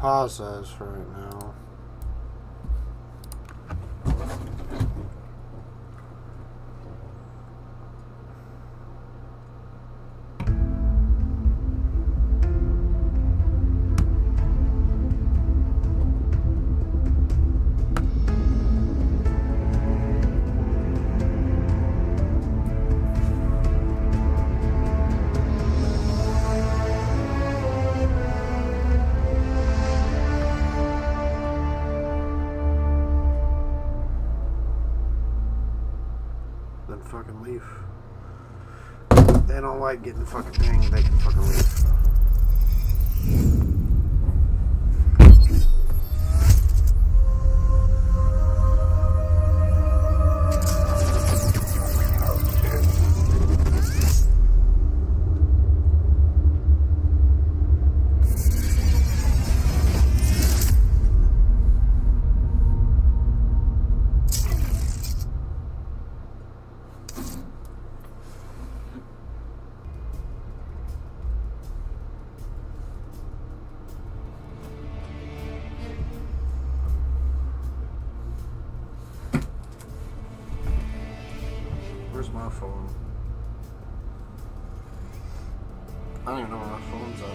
pause this for right now. Then fucking leave. If they don't like getting fucking pinged, they can fucking leave. Where's my phone? I don't even know where my phone's at.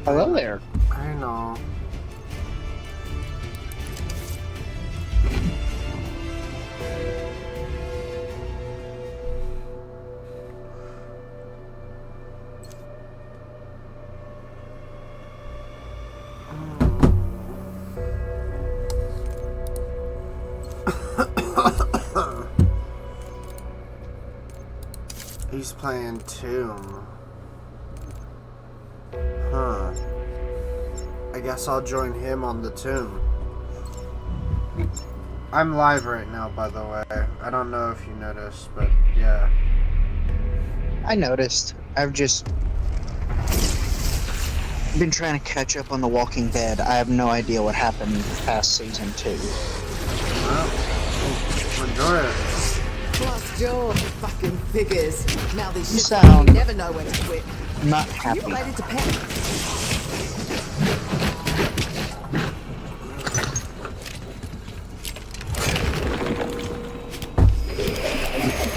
Hello there. I know. He's playing Tomb. Huh. I guess I'll join him on the Tomb. I'm live right now, by the way. I don't know if you noticed, but yeah. I noticed. I've just been trying to catch up on The Walking Dead. I have no idea what happened past season 2. Well, enjoy it. Plus Joe fucking figures. Now these You shit sound- you never know when to quit. Not You happy. related to Pet?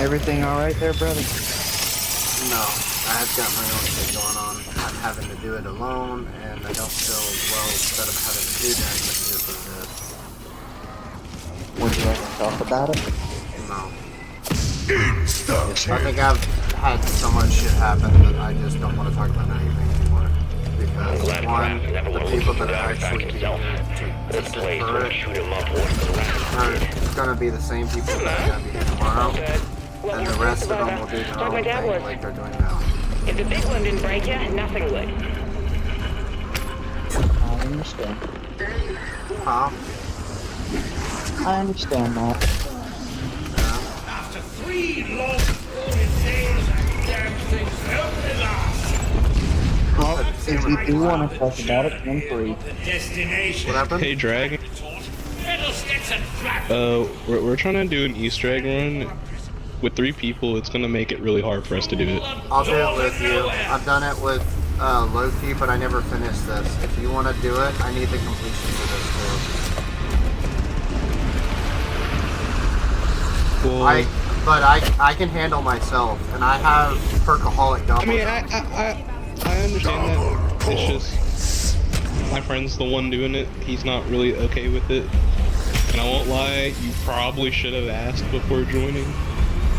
Everything alright there, brother? No, I've got my own shit going on. I'm having to do it alone, and I don't feel well set up having to do that, but it is what it is. Would you like to talk about it? No. I think I've had so much shit happen that I just don't want to talk about anything anymore. Because, one, the people that are actually being to sit for it are going to be the same people that are going to be here tomorrow. And the rest of them will do their own thing like they're doing now. If the big one didn't break you, nothing would. I understand. Huh? I understand that. After 3 long rolling days, that damn thing's helped at last. Well, if you do want to talk about it, then free. The destination. What happened? Hey, Dragon. Fiddlesticks and crap. We're trying to do an Easter egg run. With 3 people, it's gonna make it really hard for us to do it. I'll do it with you. I've done it with Loki, but I never finished this. If you want to do it, I need the completion for this too. Well, But I can handle myself, and I have perkaholic double. I mean, I understand that. It's just my friend's the one doing it. He's not really okay with it. And I won't lie, you probably should have asked before joining.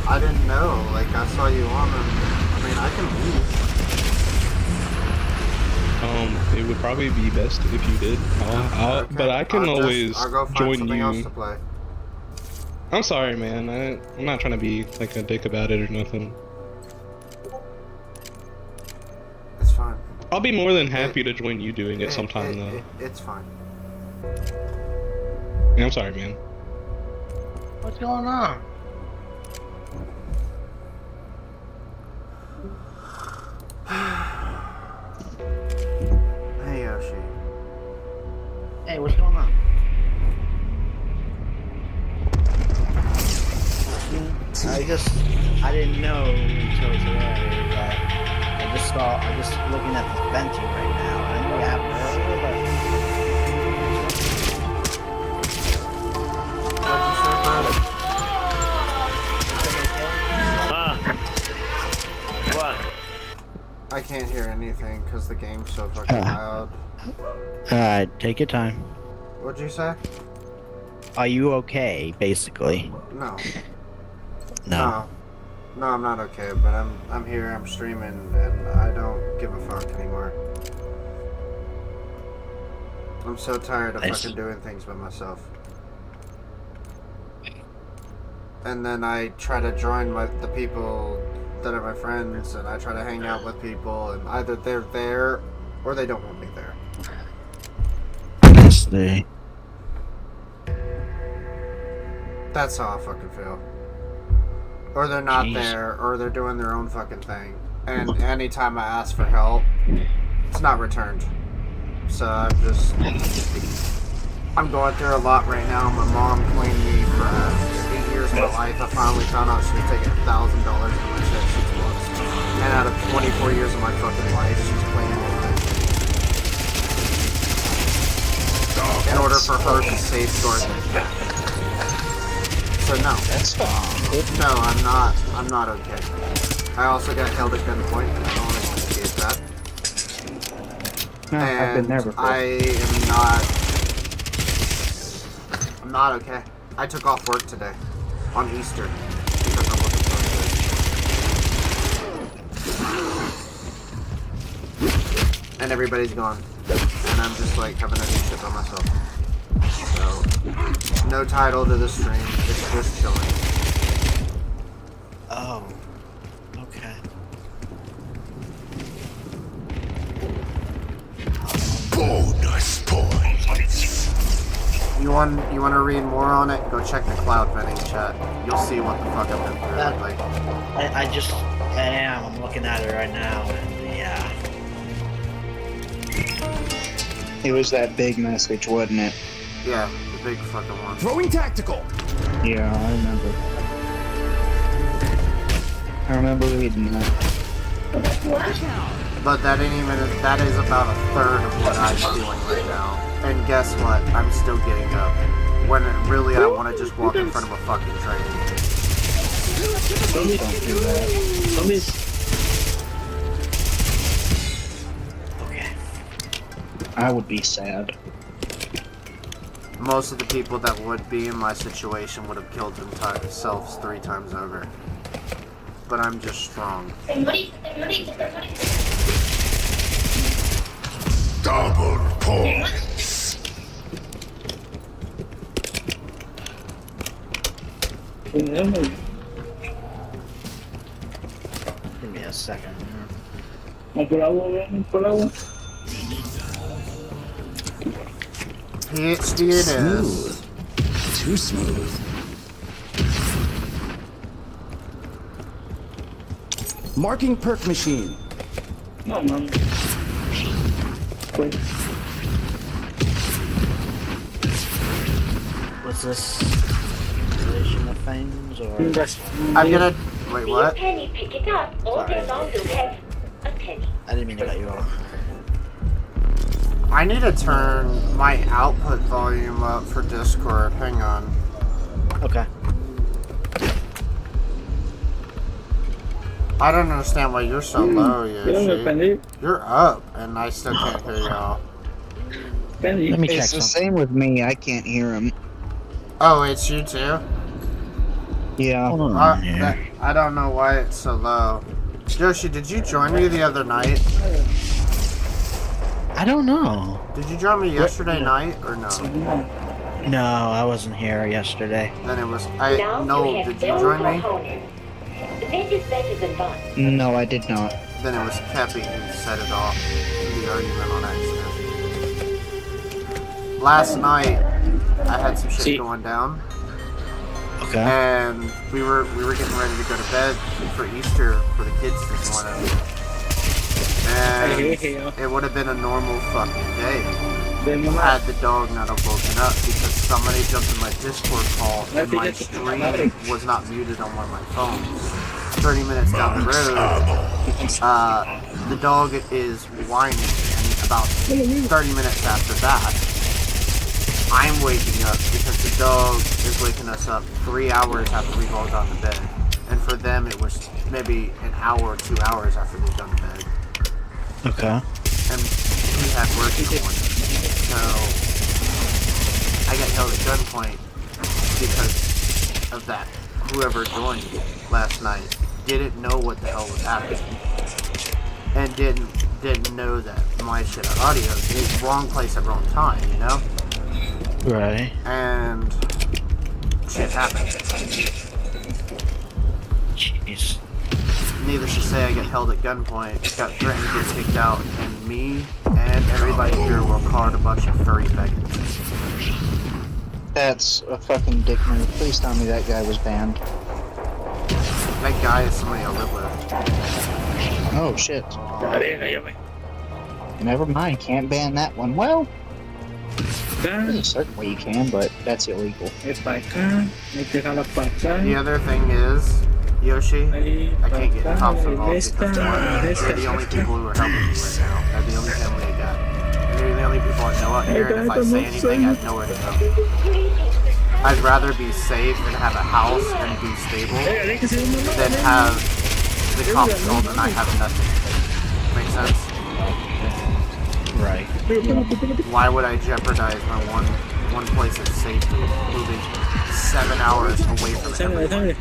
I didn't know. Like, I saw you on, and I mean, I can leave. It would probably be best if you did. Okay. But I can always I'll go find join something else you. to play. I'm sorry, man. I'm not trying to be like a dick about it or nothing. It's fine. I'll be more than happy to join you doing it sometime, though. It's fine. Yeah, I'm sorry, man. What's going on? Hey, Yoshi. Hey, what's going on? I didn't know until today that I'm just looking at this Venti right now. I know it happened earlier, but What'd you say about it? What? I can't hear anything because the game's so fucking loud. alright, take your time. What'd you say? Are you okay, basically? No. No. No, I'm not okay, but I'm here, I'm streaming, and I don't give a fuck anymore. I'm so tired of Nice. fucking doing things by myself. And then I try to join the people that are my friends, and I try to hang out with people, and either they're there, or they don't want me there. That's how I fucking feel. Or they're not Jeez. there, or they're doing their own fucking thing. And anytime I ask for help, it's not returned. So I'm going through a lot right now. My mom claimed me for 8 years of my life. I finally found out she was taking $1,000 in my check 6 months. And out of 24 years of my fucking life, she's claiming me in order for her to safeguard me. So no. That's fine. No, I'm not okay. I also got held at gunpoint, and I don't want to escape that. I've been there And before. I'm not okay. I took off work today, on Easter, because I wasn't supposed to. And everybody's gone. And I'm just like having to do shit by myself. So, no title to the stream, it's just chilling. Oh. Okay. Bonus points. You want to read more on it? Go check the cloud venting chat. You'll see what the fuck I've been through. Like, I am. I'm looking at it right now, and yeah. It was that big message, wasn't it? yeah, the big fucking one. Throwing tactical. Yeah, I remember. I remember reading that. But that ain't even. That is about a third of what I'm feeling right now. And guess what? I'm still getting up. When really I want to just walk in front of a fucking train. Please don't do that. Okay. I would be sad. Most of the people that would be in my situation would have killed themselves 3 times over. But I'm just strong. Double points. Give me a second. PhD it is. Too smooth. Marking perk machine. Was this relation of things, or? I'm gonna. Wait, what? Penny, pick it up. All day long you'll have a penny. I didn't mean to cut you off. I need to turn my output volume up for Discord. Hang on. Okay. I don't understand why you're so low, Yoshi. You're up, and I still can't hear y'all. Let me check It's the something. same with me. I can't hear him. Oh, it's you too? Yeah. Hold on I don't know why it's so low. Yoshi, did you join me the other night? I don't know. Did you join me yesterday night, or no? No, I wasn't here yesterday. Then it was... Now No, you have did you no join me? opponent. This match is advanced. No, I did not. Then it was Kepi who set it off. The argument on accident. Last night, I had some shit going down. Okay. And we were getting ready to go to bed for Easter for the kids this morning. And it would have been a normal fucking day had the dog not have woken up because somebody jumped in my Discord call and my stream was not muted on one of my phones. 30 minutes down the road, the dog is whining, and about 30 minutes after that, I'm waking up because the dog is waking us up 3 hours after we've all gone to bed. And for them, it was maybe an hour or 2 hours after they've gone to bed. Okay. And we had work in the morning. So I got held at gunpoint because of that. Whoever joined last night didn't know what the hell was happening. And didn't know that my shit on audio is wrong place at wrong time, you know? Right. And shit happened. Jeez. Needless to say, I got held at gunpoint, got threatened to get kicked out, and me and everybody here were called a bunch of furry faggots. That's a fucking dick move. Please tell me that guy was banned. That guy is somebody I live with. Oh shit. Never mind, can't ban that one. Well, there's a certain way you can, but that's illegal. The other thing is, Yoshi, I can't get cops involved because one, they're the only people who are helping me right now. They're the only family I got. And they're the only people I know out here, and if I say anything, I have nowhere to go. I'd rather be safe and have a house and be stable than have the cops involved and I have nothing. Make sense? Right. Why would I jeopardize my one place of safety, moving 7 hours away from everyone?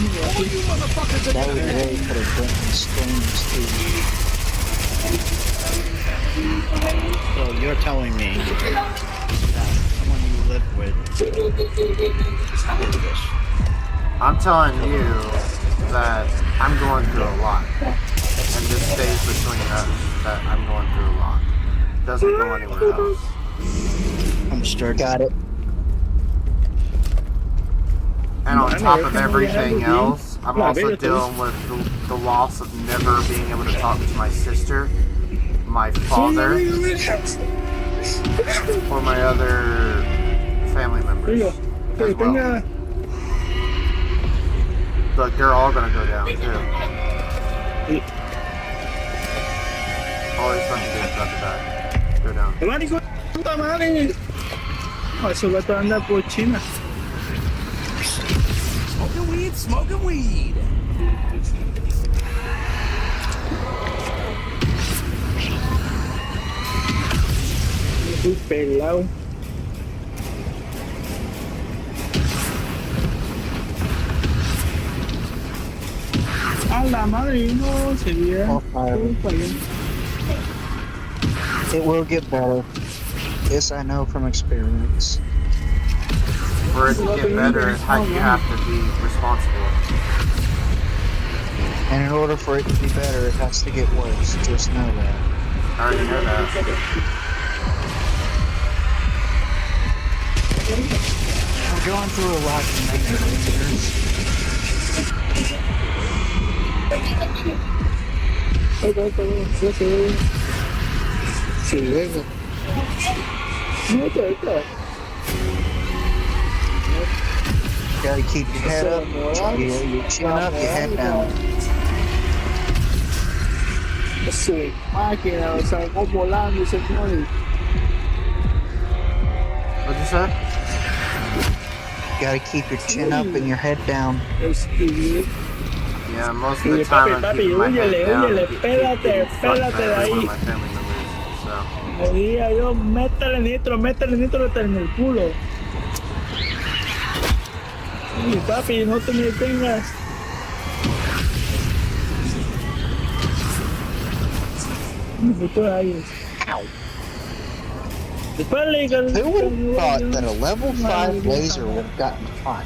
That would really put a dent in strings too. So you're telling me that someone you live with did this? I'm telling you that I'm going through a lot. And this stays between us that I'm going through a lot. Doesn't go anywhere else. Understood. Got it. And on top of everything else, I'm also dealing with the loss of never being able to talk to my sister, my father, or my other family members as well. Look, they're all gonna go down too. All these fucking dudes about to die. Go down. Smoking weed, smoking weed. It will get better. This I know from experience. For it to get better, you have to be responsible. And in order for it to be better, it has to get worse. Just know that. I already know that. We're going through a lot Gotta keep your head up. Your chin up, your head down. What'd you say? gotta keep your chin up and your head down. Yeah, most of the time I'm keeping my head down. and getting fucked by every one of my family members. So. Oía yo, métele nitro hasta en el culo. Y papi, no te me detengas. Me fue ahí. Who would have thought that a level 5 laser would have gotten hot?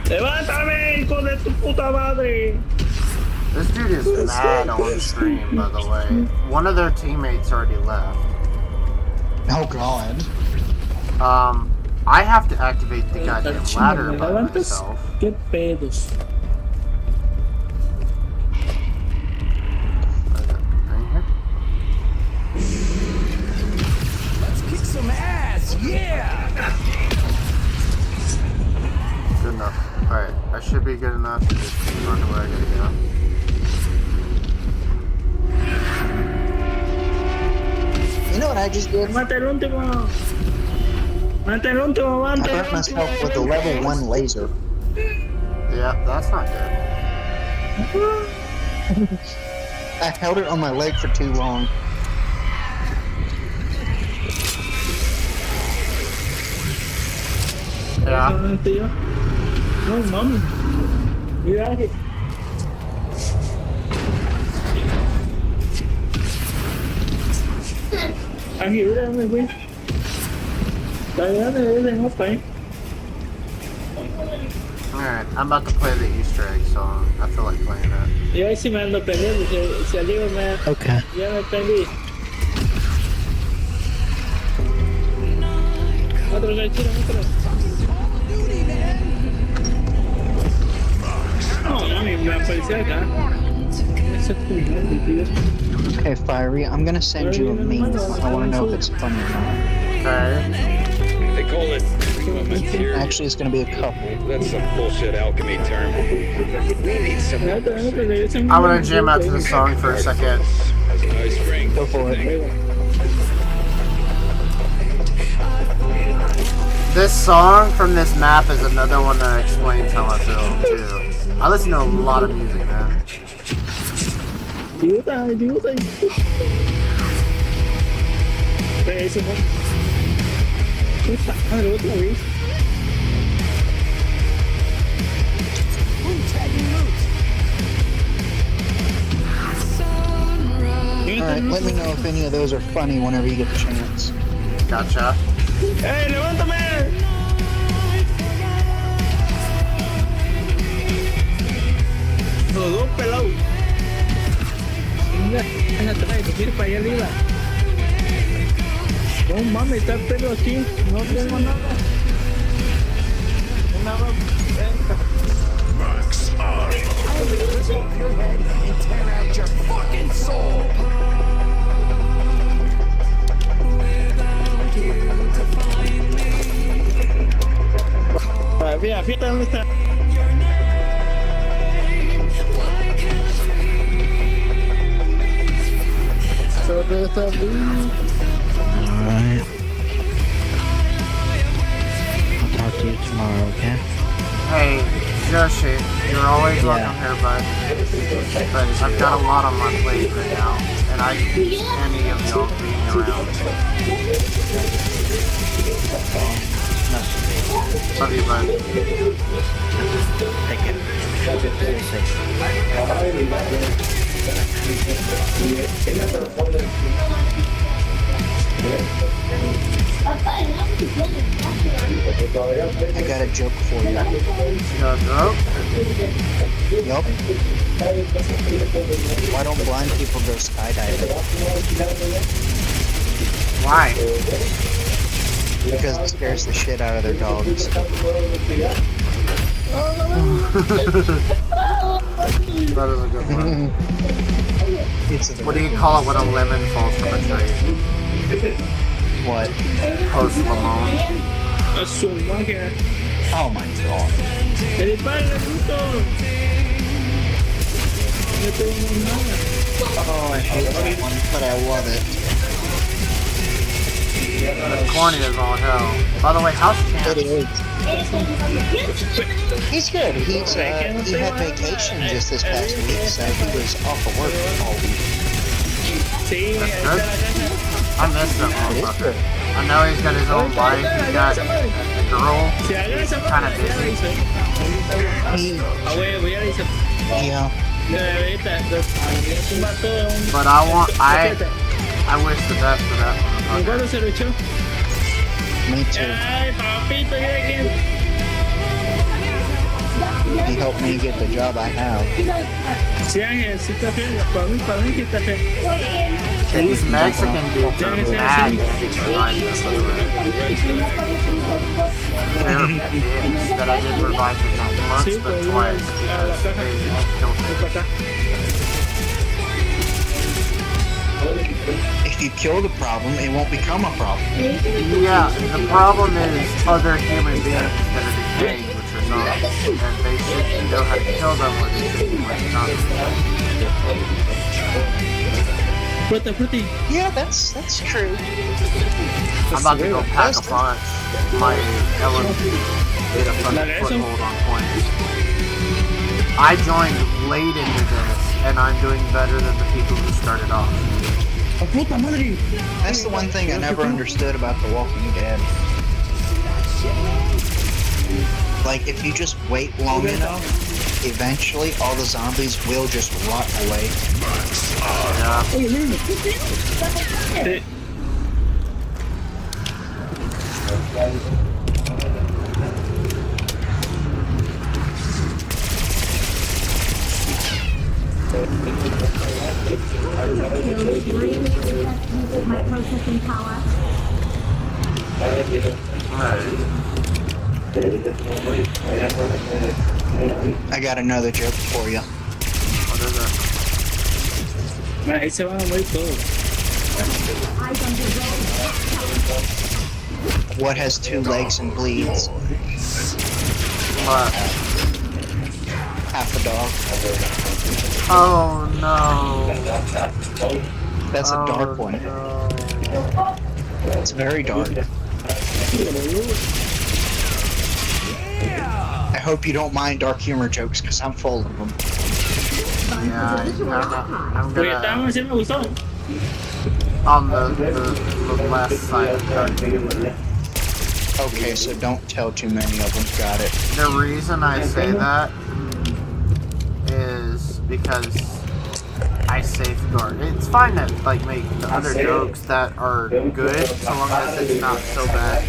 ¡Levántame, hijo de tu puta madre! This dude is mad on stream, by the way. One of their teammates already left. Oh god. I have to activate the goddamn ladder by myself. ¿Qué pedos? Let's kick some ass, yeah! Good enough. Alright, I should be good enough to just run to where I gotta go. You know what I just did? Mata el último. Mata el último, I mata el hurt myself with a level 1 laser. Yeah, that's not good. I held it on my leg for too long. Yeah. No, mami. Mira que... Ayúdame, güey. Ayúdame, no, pa. Alright, I'm about to play the Easter egg song. I feel like playing it. Yo ahí sí me ando perdiendo, si al Diego me... Okay. Ya me perdí. Otro ganchito, otro. No, mami, me apareció acá. Ese es tu madre, tío. Okay, Fiery, I'm gonna send you a meme. I wanna know if it's funny or not. Okay. They call it material. Actually, it's gonna be a couple. That's some bullshit alchemy term. We need some. I'm gonna jam out to the song for a second. Nice ring. Go for it. This song from this map is another one that explains how I feel, too. I listen to a lot of music, man. Ayuda. Eso, ¿no? Puta madre, otra vez. Alright, let me know if any of those are funny whenever you get the chance. Gotcha. ¡Ey, levántame! Los dos pelados. Venga, atrás, mira para allá arriba. No mames, está el pelo aquí. No tengo nada. Nada. Max R. I will rip off your head and tear out your fucking soul! Mira, fíjate dónde está. Alright. I'll talk to you tomorrow, okay? Hey, Joshi, you're always welcome here, bud. But I've got a lot on my plate right now, and I need any of y'all being around. Love you, bud. Take it. I got a joke for you. You got a joke? Yup. Why don't blind people go skydiving? Why? Because it scares the shit out of their dogs. That is a good one. What do you call it when a lemon falls from a tree? What? Post Malone. A su máquina. Oh my god. ¡Que disparen, puto! No tengo nada. Oh, I hate that one, but I love it. It's corny as all hell. By the way, how's Champ? It is. He's good. He had vacation just this past week, so he was off of work all week. Sí, ahí está Good. la casa. I miss that motherfucker. I know he's got his own life. He's got a girl. Si agarra esa Kinda parte, ya la busy. hizo. Ah, huevo, ya la hizo. Yeah. Ahorita, tumba todo. But I wish the best for that ¿En motherfucker. cuándo se lo echó? Me too. Ay, papito, mira quién. He helped me get the job I have. Sí, Ángel, sí está feo. Para mí que está feo. These Mexican dudes are mad behind us. They're dicks that I did revive them not once, Sí, but pues, twice. a la Because caja. they killed Ven me. para acá. If you kill the problem, it won't become a problem. Yeah, the problem is other human beings that are decaying, which are not. And they should know how to kill them or they should be like not. Frutti. Yeah, that's true. I'm about to go pack a punch. My Ellen get a fucking foothold on points. I joined late into this, and I'm doing better than the people who started off. That's the one thing I never understood about The Walking Dead. Like, if you just wait long enough, eventually all the zombies will just rot away. Yeah. Sí. My processing power. I got another joke for you. What is it? Ahí se van a morir todos. What has two legs and bleeds? What? Half a dog. Oh no. That's a dark one. No. It's very dark. I hope you don't mind dark humor jokes, because I'm full of them. Yeah, I'm Porque gonna estábamos haciendo gustado. on the left side of the Okay, so don't tell too many of them. Got it. The reason I say that is because I safeguard. It's fine to like make the other jokes that are good, so long as it's not so bad.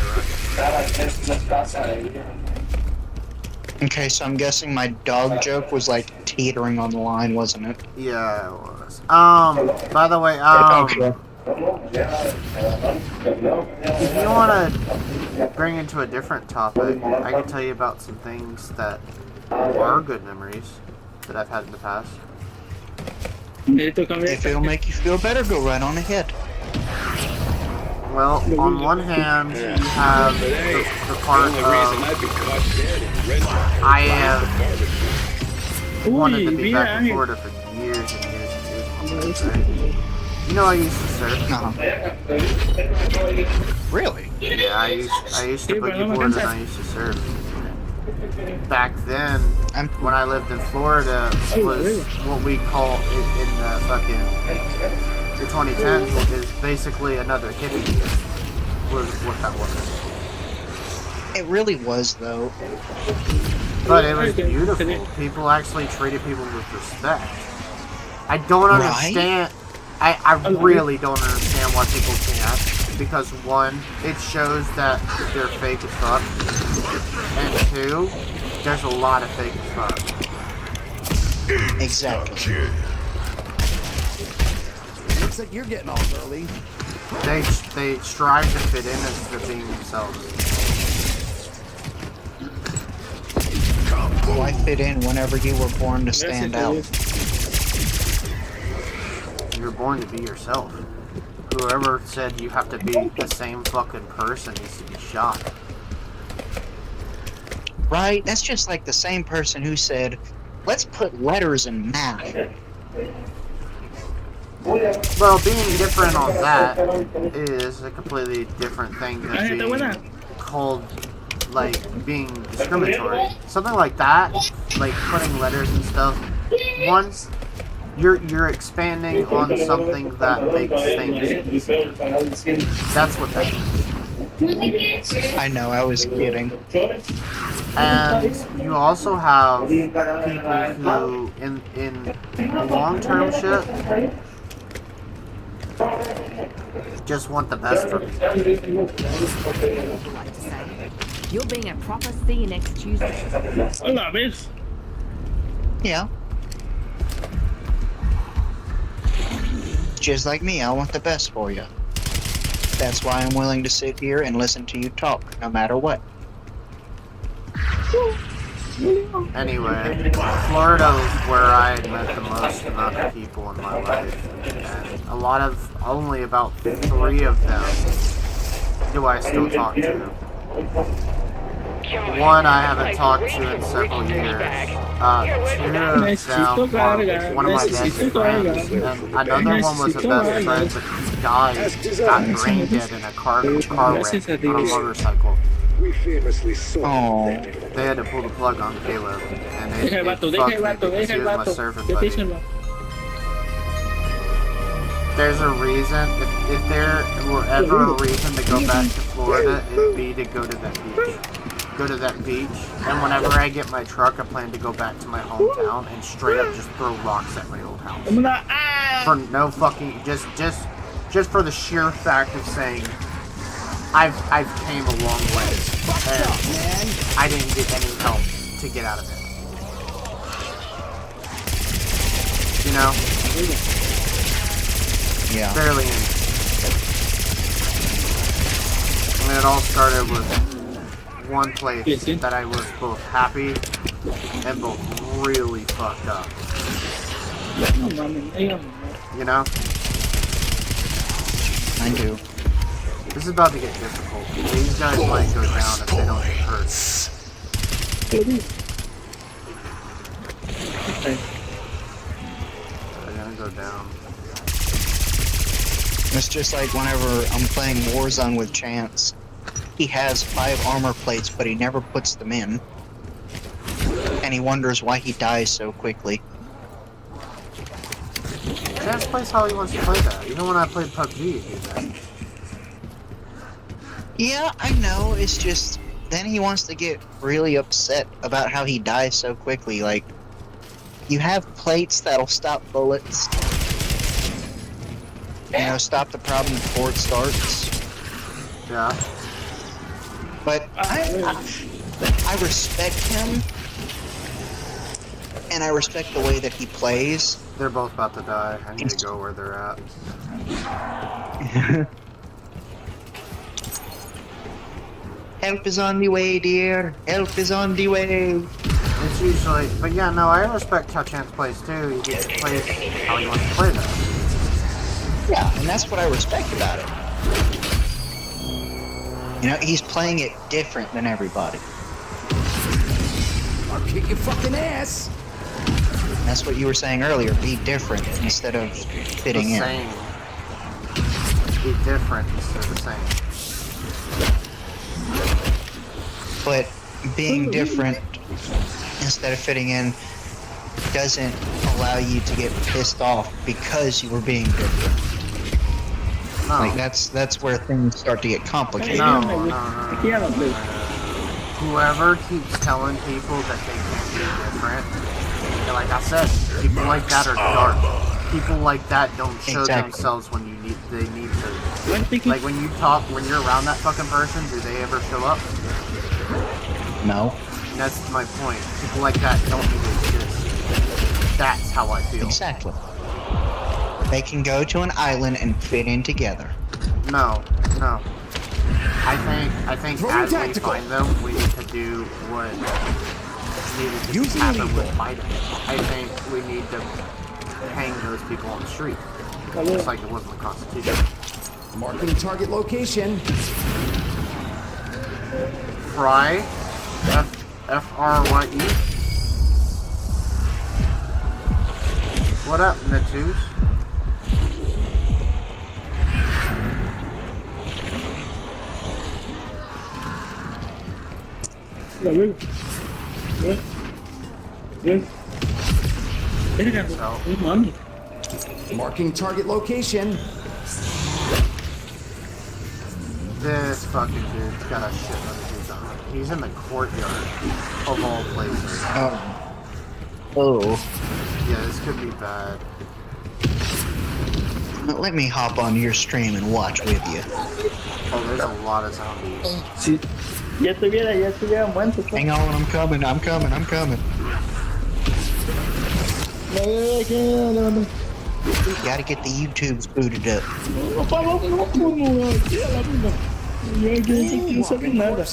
Okay, so I'm guessing my dog joke was like teetering on the line, wasn't it? Yeah, it was. By the way, if you want to bring into a different topic, I can tell you about some things that are good memories that I've had in the past. Necesito cambiar. If it'll make you feel better, go right on ahead. Well, on one hand, you have the part of I have wanted to be back in Florida for years and years and years. Right? You know, I used to surf. No. Really? Yeah, I used to boogie board and I used to surf. Back then, when I lived in Florida, was what we call it in the fucking the 2010s, which is basically another hippie year, was what that was. It really was, though. But it was beautiful. People actually treated people with respect. I don't understand. I really don't understand why people can't. Because one, it shows that they're fake as fuck. And two, there's a lot of fake as fuck. Exactly. Looks like you're getting off early. They strive to fit in as they're being themselves. Why fit in whenever you were born to stand out? You're born to be yourself. Whoever said you have to be the same fucking person needs to be shot. Right? That's just like the same person who said, let's put letters in math. Well, being different on that is a completely different thing than being called, like, being discriminatory. Something like that, like putting letters and stuff, once you're expanding on something that makes things easier. That's what that is. I know, I was kidding. And you also have people who, in long-term shit, just want the best for me. Like to say, you're being a proper CNX Tuesday. Hola, ¿ves? Yeah. Just like me, I want the best for you. That's why I'm willing to sit here and listen to you talk, no matter what. Anyway, Florida was where I had met the most amount of people in my life, and only about 3 of them do I still talk to. One I haven't talked to in several years. 2 of them are one of my best friends, and another one was a best friend, but he died, got brain dead in a car wreck on a motorcycle. We famously saw They had to pull the plug on Caleb, and it fucked me because he was my servant buddy. There's a reason, if there were ever a reason to go back to Florida, it'd be to go to that beach. Go to that beach, and whenever I get my truck, I plan to go back to my hometown and straight up just throw rocks at my old house. For no fucking, just for the sheer fact of saying, I've came a long way, and I didn't get any help to get out of it. You know? Yeah. Barely any. I mean, it all started with one place that I was both happy and both really fucked up. You know? I do. This is about to get difficult. These guys might go down if they don't get hurt. They're gonna go down. It's just like whenever I'm playing Warzone with Chance. He has 5 armor plates, but he never puts them in. And he wonders why he dies so quickly. Chance plays how he wants to play that. Even when I played PUBG, he did that. Yeah, I know, it's just... Then he wants to get really upset about how he dies so quickly. Like, you have plates that'll stop bullets. You know, stop the problem before it starts. Yeah. But I respect him, and I respect the way that he plays. They're both about to die. I need to go where they're at. Help is on the way, dear. Help is on the way. It's usually, but yeah, no, I respect how Chance plays too. He gets plays how he wants to play that. Yeah, and that's what I respect about it. You know, he's playing it different than everybody. I'll kick your fucking ass. That's what you were saying earlier. Be different instead of fitting in. Same. Be different instead of the same. But being different instead of fitting in doesn't allow you to get pissed off because you were being different. No. Like that's where things start to get complicated. No. Whoever keeps telling people that they can't be different, and like I said, people like that are dark. People like that don't show themselves when they need to. Like when you're around that fucking person, do they ever show up? No. And that's my point. People like that don't need to exist. That's how I feel. Exactly. They can go to an island and fit in together. No. I think as we find them, we need to do what needed to happen with Biden. I think we need to hang those people on the street. Just like it was in the Constitution. Marking target location. Fry. F-R-Y-E. What up, Natus? Ven. Ven. Ven. Verga, So- no mames. Marking target location. This fucking dude's got a shitload of dudes on him. He's in the courtyard of all places. Oh. Yeah, this could be bad. Let me hop onto your stream and watch with you. Oh, there's a lot of zombies. Si ya estuviera muerto. Hang on, I'm coming. You gotta get the YouTubes booted up. Vamos, aquí a la misma. Yo aquí no quiero saber nada.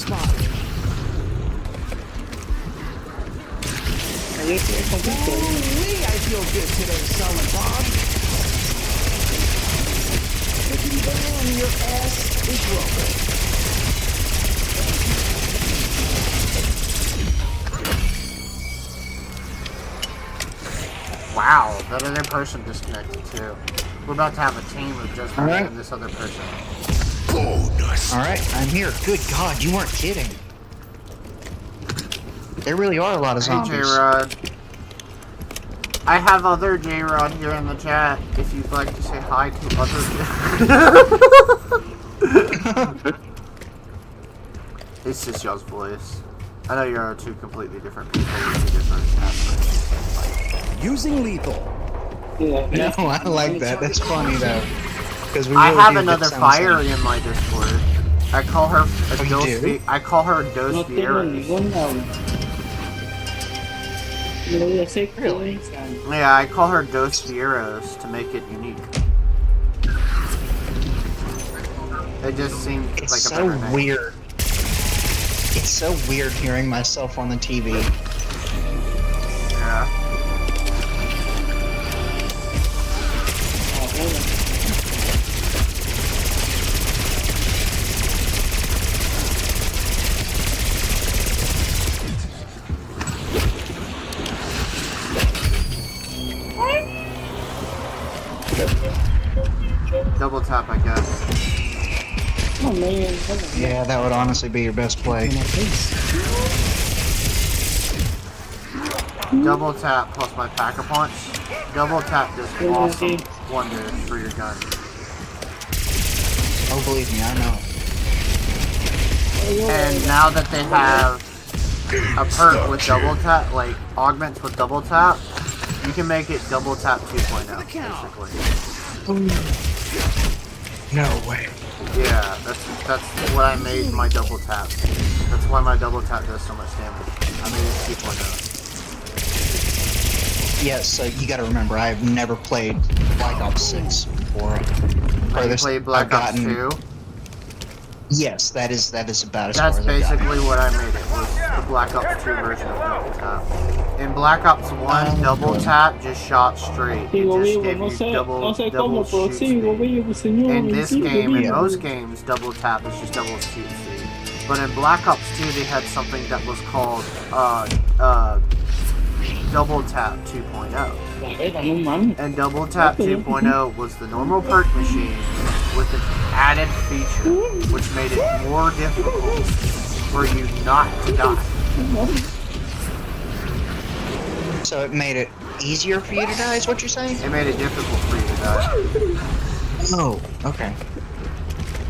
Ahí estoy contento. I feel good today, Silent Bob. Looking down, your ass is rolling. Wow, that other person disconnected too. We're about to have a team of just me Alright. and this other person. Alright, I'm here. Good God, you weren't kidding. There really are a lot of Hey, zombies. J-Rod. I have other J-Rod here in the chat if you'd like to say hi to other It's just y'all's voice. I know you're two completely different people with two different aspirations. Using lethal. No, I like that. That's funny though. Because we I really have do another get some fire sound. in my Discord. I call her a you Dos. do? I call her Dos No tengo Vieras. ningún audio. Lo voy a hacer really? Yeah, I call her Dos Vieras to make it unique. It just seems It's like a so better name. weird. It's so weird hearing myself on the TV. Yeah. Double tap, I guess. Oh man, Yeah, that would honestly be your best play. Double tap plus my packer punch. Double tap does awesome wonders for your gun. Oh, believe me, I know. And now that they have a perk with double tap, like augments with double tap, you can make it double tap 2.0, basically. No way. Yeah, that's what I made my double tap. That's why my double tap does so much damage. I made it 2.0. Yes, so you gotta remember, I've never played Black Ops 6 before. You played Black Ops 2? Yes, that is about as That's far as I've gotten. basically what I made it, was the Black Ops 2 version of double tap. In Black Ops 1, double tap just shot straight. It sigo just vivo, gave no you sé double cómo, pero shoot sigo speed. vivo, señor. In this sigo game, in vivo. most games, double tap is just double shoot speed. But in Black Ops 2, they had something that was called double tap 2.0. La verga, no mames. And double tap 2.0 was the normal perk machine with an added feature, which made it more difficult for you not to die. So it made it easier for you to die, is what you're saying? It made it difficult for you to die. Oh, okay.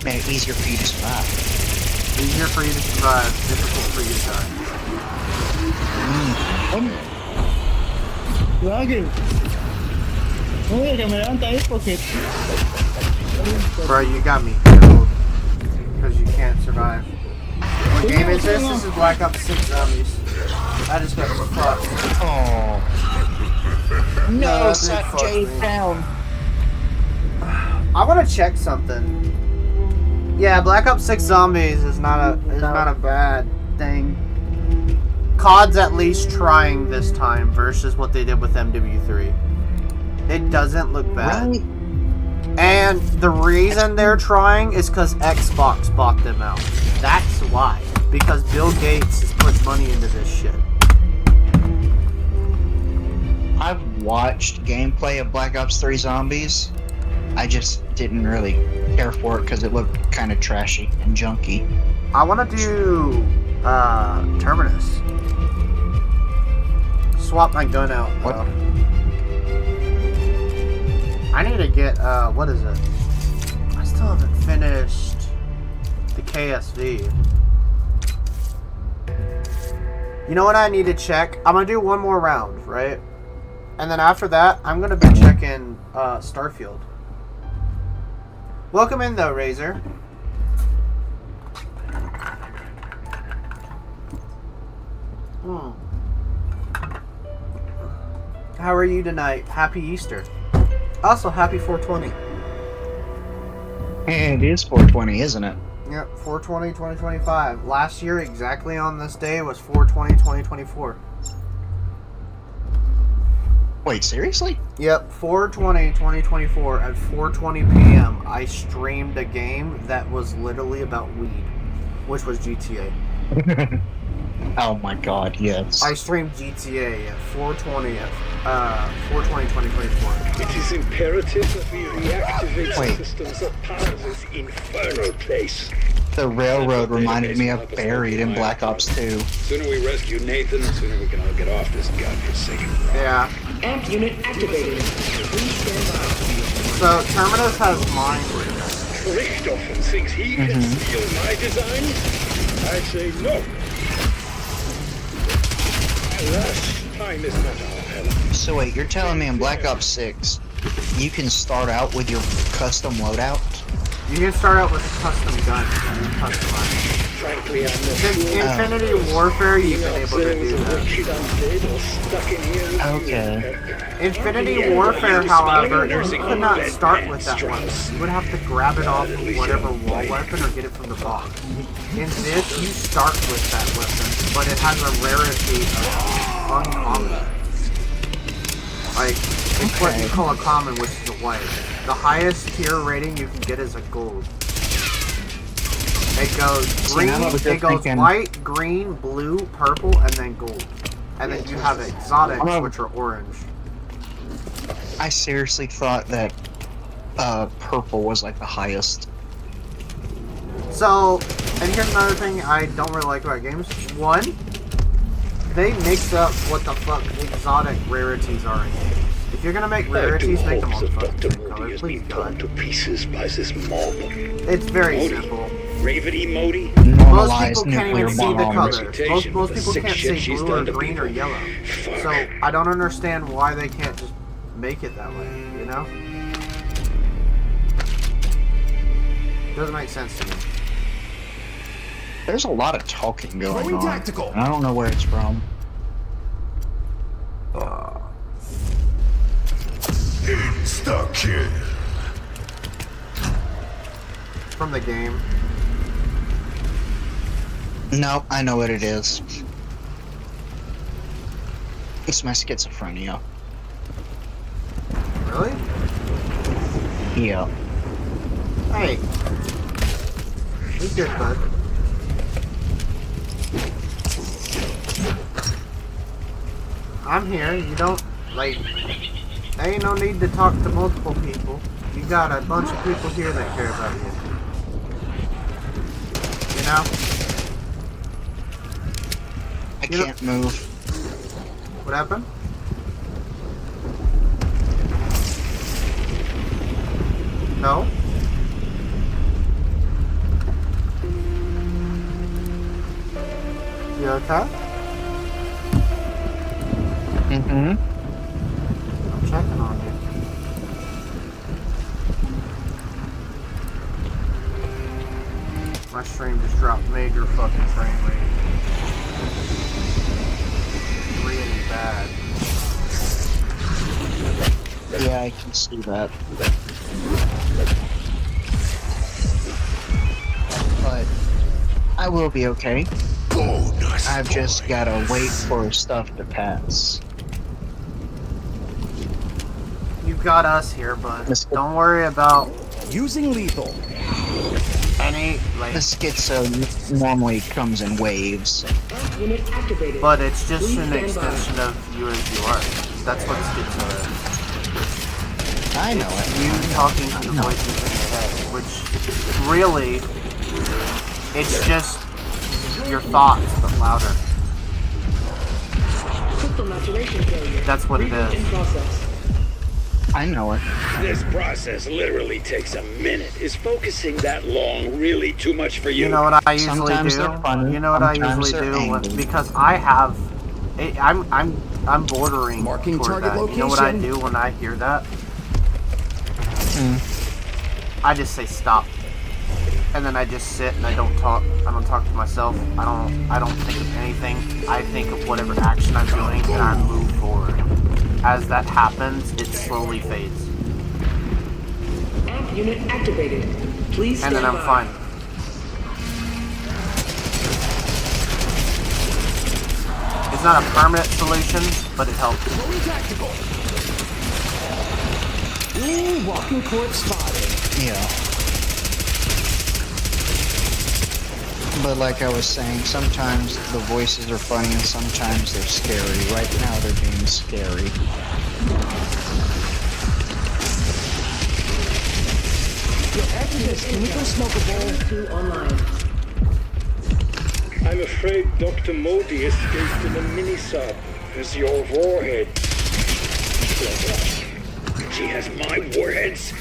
Made it easier for you to survive. Easier for you to survive, difficult for you to die. Alguien. Oye, que me levanta ahí porque. Bro, you got me killed. Because you can't survive. What game is this? This is Black Ops 6 Zombies. I just got fucked. Oh. No, dude, suck fuck Jade me. down. I want to check something. Yeah, Black Ops 6 Zombies is not a bad thing. COD's at least trying this time versus what they did with MW3. It doesn't look bad. Right? And the reason they're trying is because Xbox bought them out. That's why. Because Bill Gates has put money into this shit. I've watched gameplay of Black Ops 3 Zombies. I just didn't really care for it because it looked kind of trashy and junky. I want to do Terminus. Swap my gun out. What? I need to get, what is it? I still haven't finished the KSV. You know what I need to check? I'm gonna do one more round, right? And then after that, I'm gonna be checking, Starfield. Welcome in, though, Razor. How are you tonight? Happy Easter. Also, happy 420. It is 420, isn't it? Yep, 420 2025. Last year, exactly on this day, was 420 2024. Wait, seriously? Yep, 420 2024 at 4:20 p.m. I streamed a game that was literally about weed, which was GTA. Oh my god, yes. I streamed GTA at 4:20 at 4:20 2024. It is imperative that we reactivate Wait. the systems that power this infernal place. The railroad reminded me of Buried in Black Ops 2. Sooner we rescue Nathan, the sooner we can all get off this godforsaken rock. Yeah. Amp unit activated. Please stand by. So Terminus has mine. Richthofen thinks he can steal my designs? I say no. Alas, time is not our help. So wait, you're telling me in Black Ops 6, you can start out with your custom loadout? You can start out with a custom gun and you customize. Frankly, I'm not Since sure. Infinity Warfare, you've been able to do that. Okay. Infinity Warfare, however, you could not start with that weapon. You would have to grab it off whatever wall weapon or get it from the box. In this, you start with that weapon, but it has a rarity of uncommon. Like, it's what you call a common, which is a white. The highest tier rating you can get is a gold. It goes green, it goes white, green, blue, purple, and then gold. And then you have exotics, which are orange. I seriously thought that purple was like the highest. So, and here's another thing I don't really like about games. One, they mix up what the fuck exotic rarities are in games. If you're gonna make rarities, make them all fucking same color, please God. To pieces by this mob. It's very simple. Raven Modi. Most people can't even see the colors. Most people can't see blue or green or yellow. So I don't understand why they can't just make it that way, you know? Doesn't make sense to me. There's a lot of talking going on. Tactical. And I don't know where it's from. Insta-kill. From the game. Nope, I know what it is. It's my schizophrenia. Really? Yeah. Hey. Be good, bud. I'm here. You don't, like, there ain't no need to talk to multiple people. You got a bunch of people here that care about you. You know? I can't move. What happened? No? You okay? Mm-hmm. I'm checking on you. My stream just dropped major fucking frame rate. Really bad. Yeah, I can see that. But I will be okay. I've just gotta wait for stuff to pass. You got us here, but don't worry about Using lethal. any, like, The schizo normally comes in waves. Unit activated. but it's just Please an stand by. extension of you as you are. That's what schizo is. I know it. You talking to the No. voices in your head, which really, it's just your thoughts, but louder. Crystal maturation failure. That's what it Reboot in is. process. I know it. This process literally takes a minute. Is focusing that long really too much for you? You know what I usually Sometimes do? they're funny, You know what I sometimes usually they're do? angry. Because I have, I'm bordering Marking toward target that. You know what I location. do when I hear that? Hmm. I just say stop, and then I just sit and I don't talk. I don't talk to myself. I don't think of anything. I think of whatever action I'm doing and I move forward. As that happens, it slowly fades, Amp unit activated. Please and stand then I'm by. fine. It's not a permanent solution, but it helps. Fully tactical. Ooh, walking corpse spotted. Yeah. But like I was saying, sometimes the voices are funny and sometimes they're scary. Right now they're being scary. Your Exodus, can we go smoke a bowl? 2 online. I'm afraid Dr. Modi escaped in a mini-sub as your warhead. She has my warheads.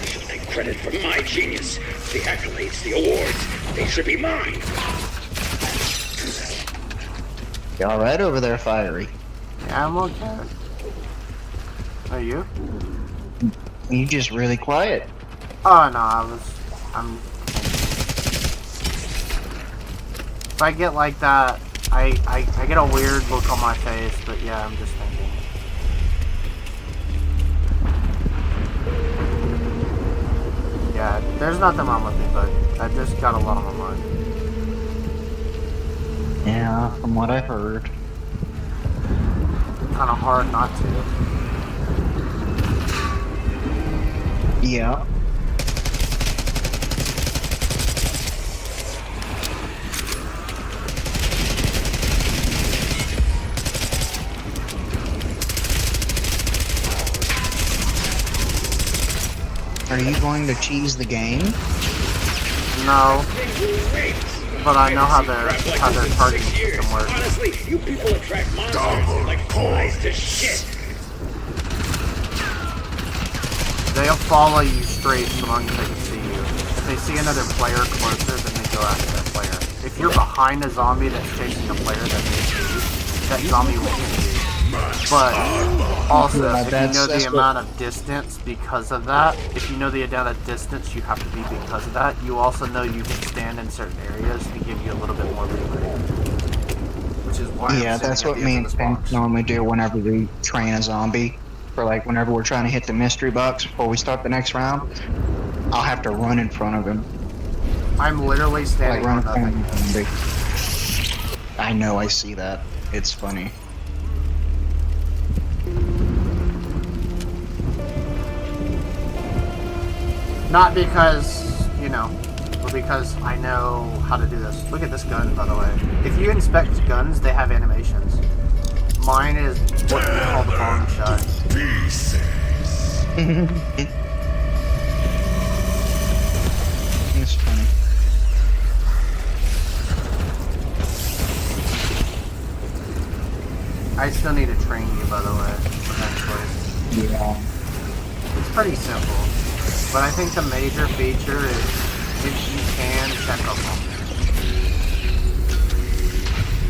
She'll take credit for my genius. The accolades, the awards, they should be mine. You alright over there, Fiery? Yeah, I'm okay. Are you? You just really quiet. Oh no, I'm. If I get like that, I get a weird look on my face, but yeah, I'm just thinking. Yeah, there's nothing wrong with me, but I just got a lot on my mind. Yeah, from what I've heard. Kind of hard not to. Yeah. Are you going to cheese the game? No, but I know how their targeting system works. Honestly, you people attract monsters like flies to shit. They'll follow you straight so long as they can see you. If they see another player closer, then they go after that player. If you're behind a zombie that's chasing a player that they see, that zombie will see you. But also, Yeah, if you know the amount of distance because of that, if you know the amount of distance you have to be because of that, you also know you can stand in certain areas to give you a little bit more leeway. Which is why Yeah, that's what me and Pink normally do whenever we train a zombie. For like whenever we're trying to hit the mystery box before we start the next round, I'll have to run in front of him. I'm literally Like standing run on in front nothing. of the zombie. I know, I see that. It's funny. Not because, you know, but because I know how to do this. Look at this gun, by the way. If you inspect guns, they have animations. Mine is what we call the bong shot. It's funny. I still need to train you, by the way, eventually. Yeah. It's pretty simple. But I think the major feature is if you can check up on me.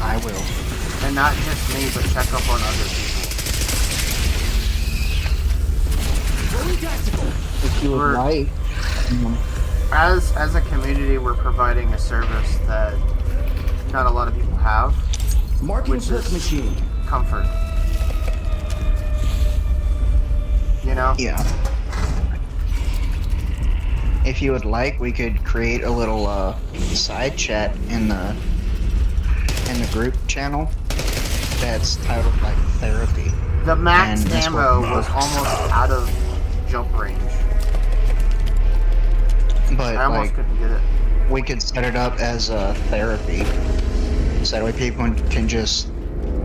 I will. And not just me, but check up on other people. Fully tactical. If you would We're- like. As a community, we're providing a service that not a lot of people have. Marking Which perk is- machine. Comfort. You know? Yeah. If you would like, we could create a little side chat in the group channel that's titled like therapy. The max And that's ammo what- was almost out of jump range. But I almost like couldn't get it. we could set it up as a therapy, so that way people can just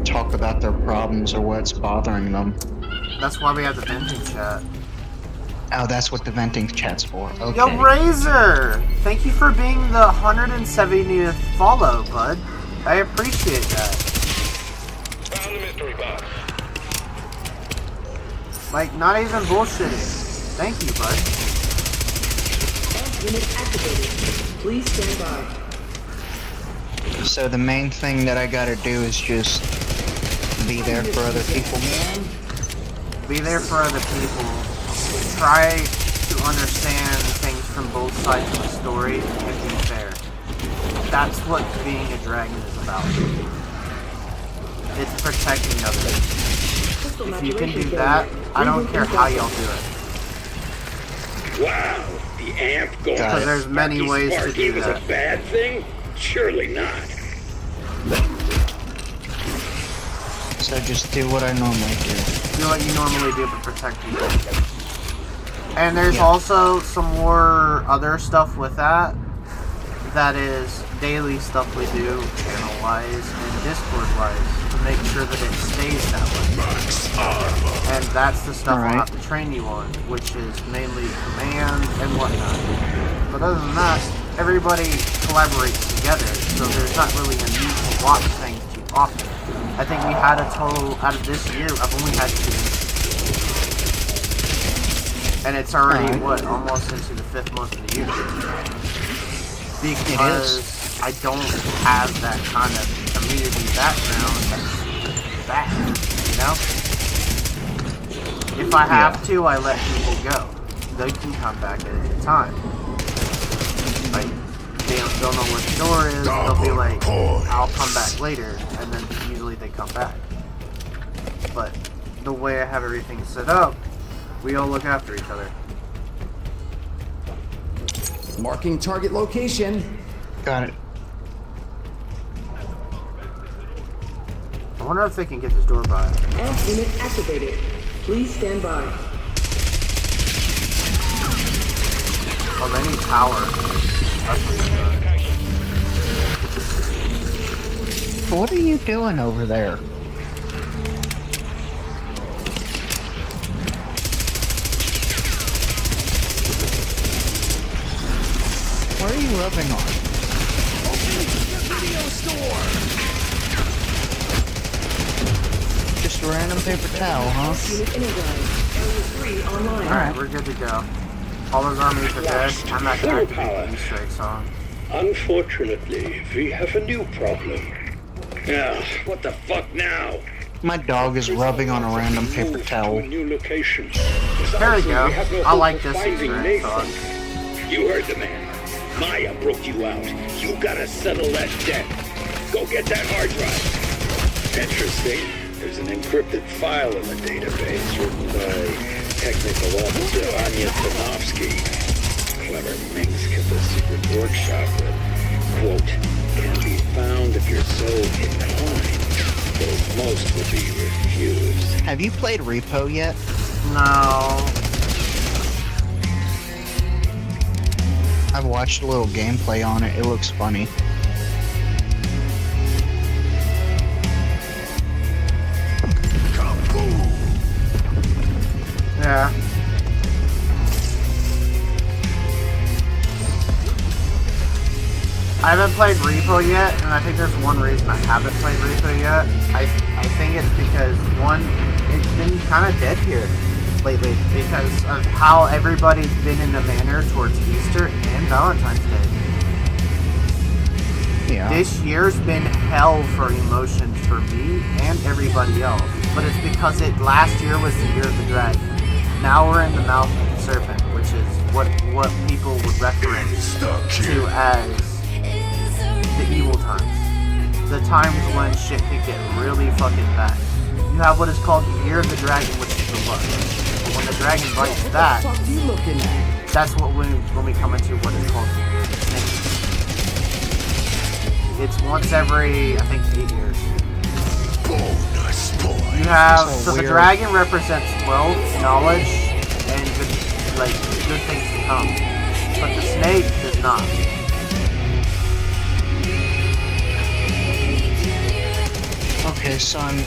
talk about their problems or what's bothering them. That's why we have the venting chat. Oh, that's what the venting chat's for. Okay. Yo, Razor! Thank you for being the 170th follow, bud. I appreciate that. Found the mystery box. Like, not even bullshitting. Thank you, bud. Unit activated. Please stand by. So the main thing that I gotta do is just be there for other people. Be there for other people. Try to understand things from both sides of the story and be fair. That's what being a dragon is about. It's protecting others. If you can do that, I don't care how y'all do it. Wow, the amp going Because there's many Sparky ways to Sparky do was that. a bad thing? Surely not. So just do what I normally do. Do what you normally do to protect people. And there's Yeah. also some more other stuff with that. That is daily stuff we do, channel-wise and Discord-wise, to make sure that it stays that way. And that's the stuff Alright. I'll have to train you on, which is mainly command and whatnot. But other than that, everybody collaborates together, so there's not really a need to watch things too often. I think we had a total, out of this year, I've only had 2. And it's already, what, almost into the 5th month of the year. Because I don't have that kind of community background that's bad, you know? If I have to, I let people go. They can come back at any time. Like, they don't know where the door is, they'll be like, I'll come back later, and then usually they come back. But the way I have everything set up, we all look after each other. Marking target location. Got it. I wonder if they can get this door by. Amp unit activated. Please stand by. Oh, they need power. That's what they're doing. What are you doing over there? What are you rubbing on? Video store. Just a random paper towel, huh? Unit energized. Area 3 online. Alright, we're good to go. All those armies are dead. I'm not gonna activate the Easter egg song. Unfortunately, we have a new problem. Ah, what the fuck now? My dog is rubbing on a random paper towel. A new location. There we go. have no I hope like of this finding Easter egg song. Nathan. You heard the man. Maya broke you out. You gotta settle that debt. Go get that hard drive. Interesting. There's an encrypted file in the database written by Technical Officer Anya Panovsky. Clever minx kept a secret workshop that, quote, can be found if you're so inclined, though most will be refused. Have you played Repo yet? No. I've watched a little gameplay on it. It looks funny. Yeah. I haven't played Repo yet, and I think there's one reason I haven't played Repo yet. I think it's because, one, it's been kind of dead here lately because of how everybody's been in the manner towards Easter and Valentine's Day. Yeah. This year's been hell for emotions for me and everybody else, but it's because last year was the year of the dragon. Now we're in the mouth of the serpent, which is what people would reference to as the evil times. The times when shit could get really fucking bad. You have what is called the year of the dragon, which is the lust. But when the dragon bites that, What the fuck are you looking at? that's what when we come into what is called the year of the snake. It's once every, I think, 8 years. You have, so the dragon represents wealth, knowledge, and good things to come. But the snake does not. Okay, so I'm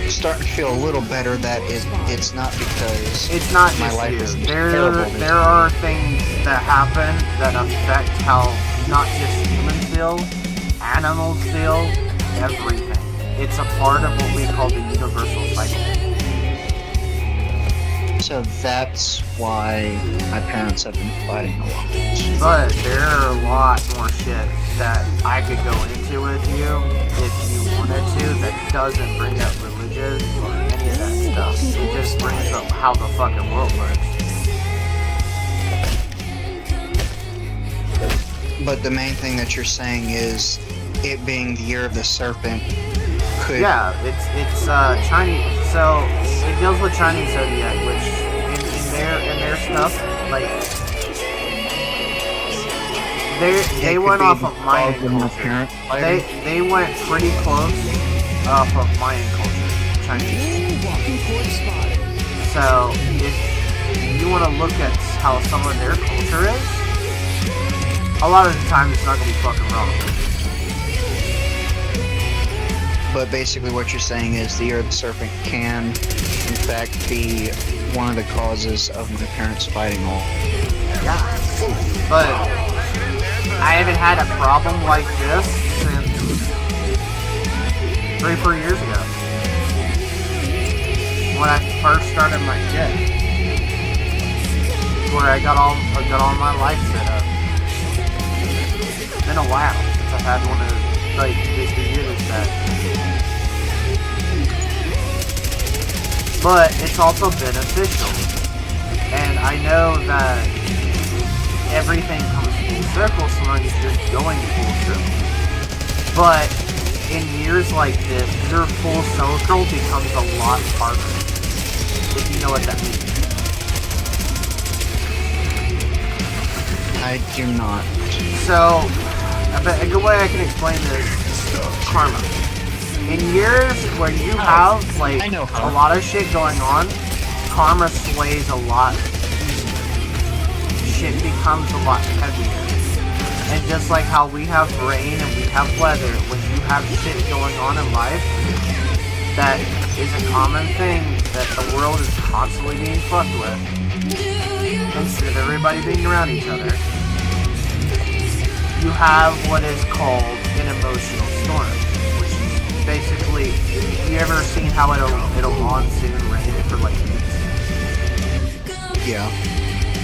starting to feel a little better that it's not because It's not my just life you. is There are things that happen that affect how not just humans feel, animals feel, everything. It's a part of what we call the universal cycle. So that's why my parents have been fighting a lot. But there are a lot more shit that I could go into with you if you wanted to that doesn't bring up religion or any of that stuff. It just brings up how the fucking world works. But the main thing that you're saying is it being the year of the serpent could... Yeah, it's Chinese. So it deals with Chinese zodiac, which in their stuff, like they went off of Mayan culture. They went pretty close off of Mayan culture, Chinese. So if you want to look at how some of their culture is, a lot of the time it's not gonna be fucking wrong. But basically what you're saying is the year of the serpent can, in fact, be one of the causes of my parents fighting all. Yeah. But I haven't had a problem like this since 3-4 years ago. When I first started my shit. Where I got all my life set up. It's been a while since I've had one of like the years that. But it's also beneficial. And I know that everything comes full circle so long as you're going full circle. But in years like this, your full circle becomes a lot harder. If you know what that means. I do not. So, a good way I can explain this, karma. In years where you have, like, a lot of shit going on, karma sways a lot easier. Shit becomes a lot heavier. And just like how we have rain and we have weather, when you have shit going on in life, that is a common thing that the world is constantly being fucked with. Instead of everybody being around each other, you have what is called an emotional storm, which is basically, you ever seen how it'll monsoon rain for like weeks? Yeah.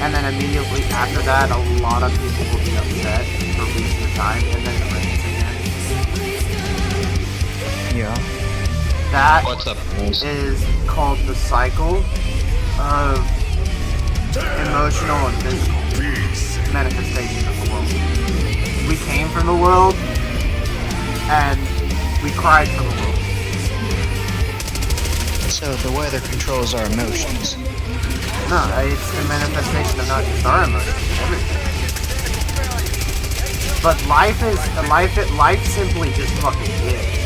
And then immediately after that, a lot of people will be upset for weeks at a time, and then it rains again. Yeah. That What's up, is called the cycle of emotional and physical manifestation of the world. We came from the world, and we cried from the world. So the weather controls our emotions. No, it's the manifestation of not just our emotions, everything. But life simply just fucking is.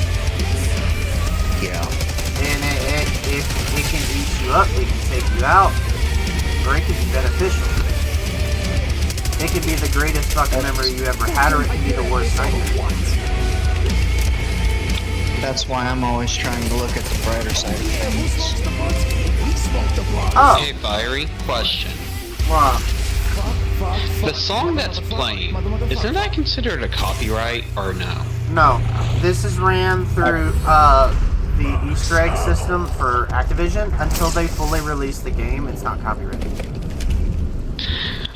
Yeah. And it can eat you up, it can take you out, or it can be beneficial. It can be the greatest fucking memory you ever had, or it can be the worst cycle. That's why I'm always trying to look at the brighter side of things. Oh. Hey, Fiery, question. Wow. The song that's playing, isn't that considered a copyright or no? No. This is ran through the Easter egg system for Activision. Until they fully release the game, it's not copyrighted.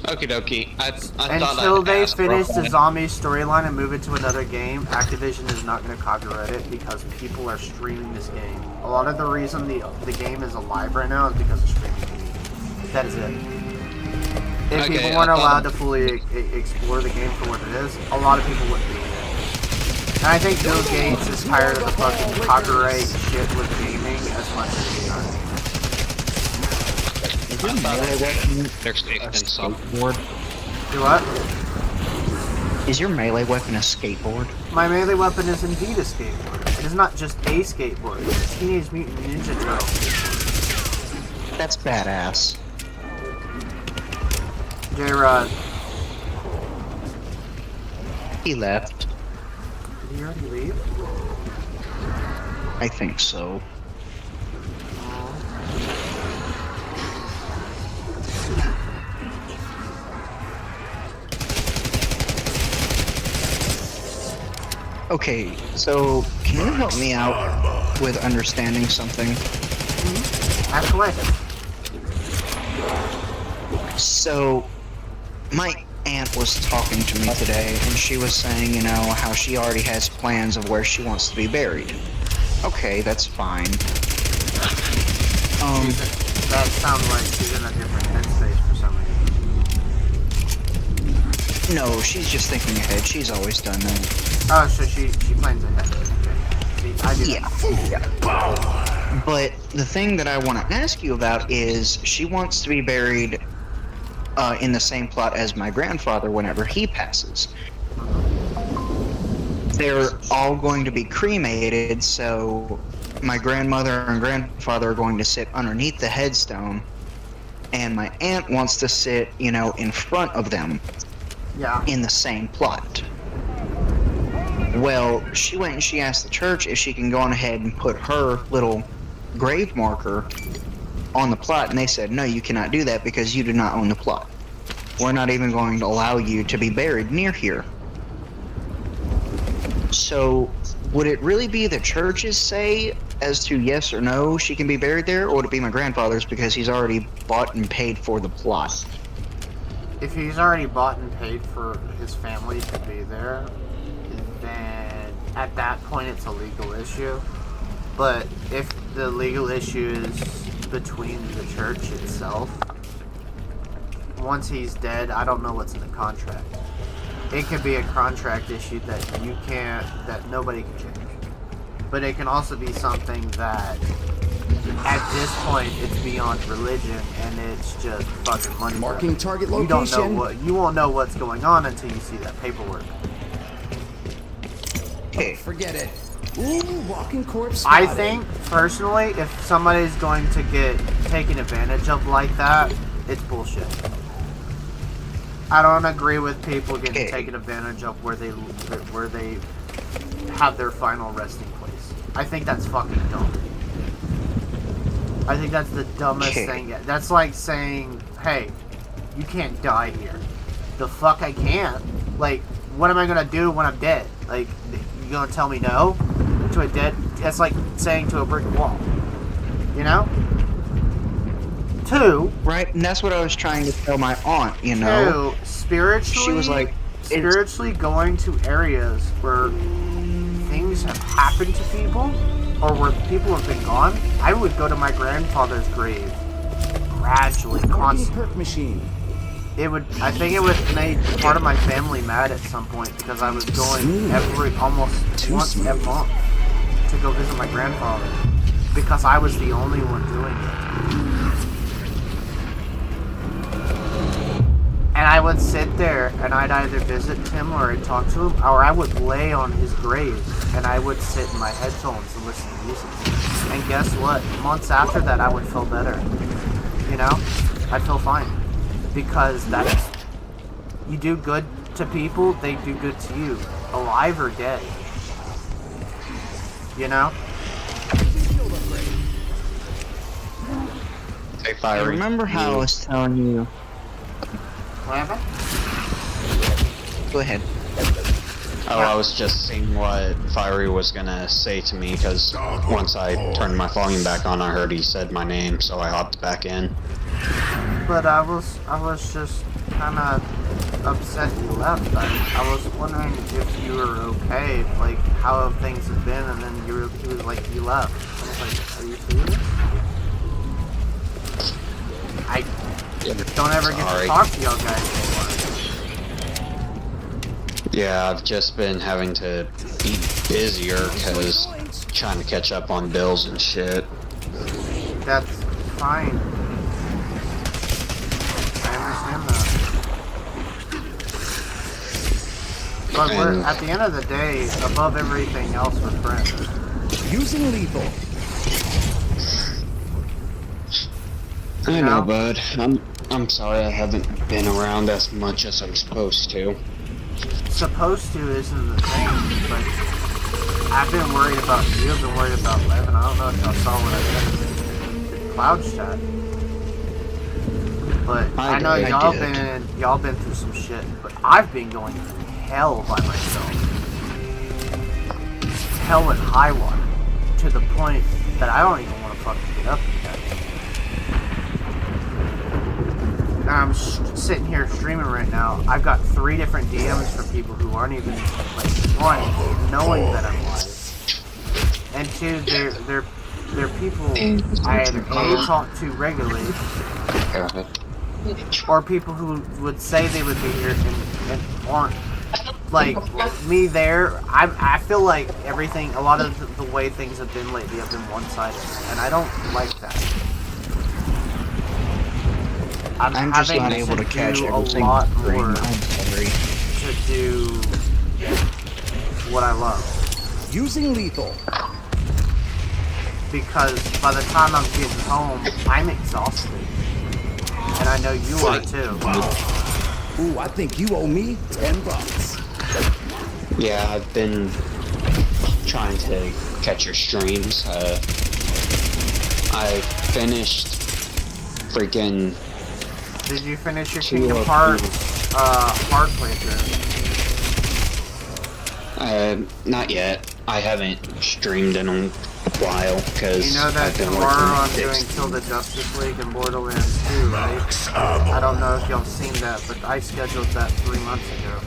Okie dokie. I thought Until they ask finish the Roland. zombie storyline and move it to another game, Activision is not going to copyright it because people are streaming this game. A lot of the reason the game is alive right now is because of streaming. That is it. If Okay, people weren't I thought- allowed to fully explore the game for what it is, a lot of people wouldn't be in it. And I think Bill Gates is tired of the fucking copyright shit with gaming as much as he does. There's a skateboard. Do what? Is your melee weapon a skateboard? My melee weapon is indeed a skateboard. It is not just a skateboard. It's a Teenage Mutant Ninja Turtle. That's badass. J-Rod. He left. Did he already leave? I think so. Okay, so can you help me out with understanding something? Ask away. So, my aunt was talking to me today, and she was saying, you know, how she already has plans of where she wants to be buried. Okay, that's fine. That sounds like she's in a different headspace for some reason. No, she's just thinking ahead. She's always done that. Oh, so she plans ahead. Okay. See, I do Yeah. But the thing that I want to ask you about is she wants to be buried in the same plot as my grandfather whenever he passes. They're all going to be cremated, so my grandmother and grandfather are going to sit underneath the headstone, and my aunt wants to sit, you know, in front of them. Yeah. In the same plot. Well, she went and she asked the church if she can go on ahead and put her little grave marker on the plot, and they said, no, you cannot do that because you do not own the plot. We're not even going to allow you to be buried near here. So, would it really be the church's say as to yes or no she can be buried there, or would it be my grandfather's because he's already bought and paid for the plot? If he's already bought and paid for his family to be there, then at that point it's a legal issue. But if the legal issue is between the church itself, once he's dead, I don't know what's in the contract. It could be a contract issue that that nobody can change. But it can also be something that at this point it's beyond religion and it's just fucking money. Marking target You location. you won't know what's going on until you see that paperwork. Okay. Forget it. Ooh, walking corpse I spotted. think personally, if somebody's going to get taken advantage of like that, it's bullshit. I don't agree with people getting taken advantage of where they have their final resting place. I think that's fucking dumb. I think that's the dumbest thing yet. That's like saying, hey, you can't die here. The fuck I can't? Like, what am I gonna do when I'm dead? Like, you gonna tell me no? To a dead... That's like saying to a brick wall. You know? Two... Right, and that's what I was trying to tell my aunt, you know? Two, spiritually... She was like... Spiritually going to areas where things have happened to people, or where people have been gone, I would go to my grandfather's grave gradually, constantly. Machine. It would. I think it would make part of my family mad at some point because I was going almost once a month to go visit my grandfather because I was the only one doing it. And I would sit there and I'd either visit him or I'd talk to him, or I would lay on his grave and I would sit in my headphones and listen to music. And guess what? Months after that, I would feel better. You know? I'd feel fine. Because that's... You do good to people, they do good to you. Alive or dead. You know? Hey, Fiery. Remember how I was telling you... What happened? Go ahead. Oh, I was just seeing what Fiery was gonna say to me, because once I turned my volume back on, I heard he said my name, so I hopped back in. But I was just kind of upset you left. I was wondering if you were okay, like how things have been, and then he was like, you left. I was like, are you serious? I don't ever get to talk to y'all guys anymore. Yeah, I've just been having to be busier because trying to catch up on bills and shit. That's fine. I understand that. But we're, at the end of the day, above everything else, we're friends. Using lethal. I know, bud. I'm sorry I haven't been around as much as I'm supposed to. Supposed to isn't the thing, but I've been worried about you, I've been worried about Levin. I don't know if y'all saw what I said in Cloud Chat. But I know y'all been through some shit, but I've been going through hell by myself. hell with high water to the point that I don't even want to fucking get up yet. And I'm sitting here streaming right now. I've got 3 different DMs for people who aren't even, like, 1, knowing that I'm live. And 2, they're people I either A, talk to regularly, or people who would say they would be here and aren't. Like, me there, I feel like everything, a lot of the way things have been lately have been one-sided, and I don't like that. I'm just not able to catch a everything. lot more I'm sorry. to do what I love. Using lethal. Because by the time I'm getting home, I'm exhausted. And I know you are too. Ooh, I think you owe me $10. Yeah, I've been trying to catch your streams. I finished freaking. Did you finish your Kingdom Hearts hard playthrough? Not yet. I haven't streamed in a while because you know that tomorrow I'm doing Kill the Justice League and Borderlands 2, right? I don't know if y'all have seen that, but I scheduled that 3 months ago.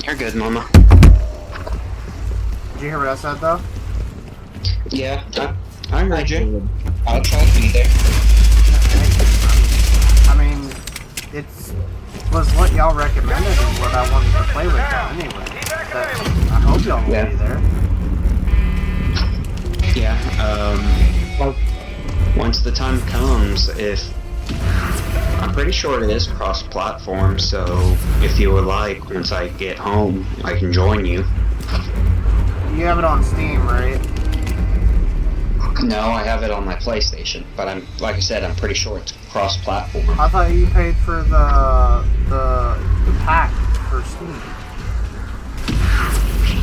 You're good, Mama. Did you hear what I said, though? Yeah, I heard you. I'll try to be there. I mean, was what y'all recommended and what I wanted to play with y'all anyway. But I hope y'all will be there. Yeah, once the time comes, I'm pretty sure it is cross-platform, so if you would like, once I get home, I can join you. You have it on Steam, right? No, I have it on my PlayStation, but like I said, I'm pretty sure it's cross-platform. I thought you paid for the pack for Steam.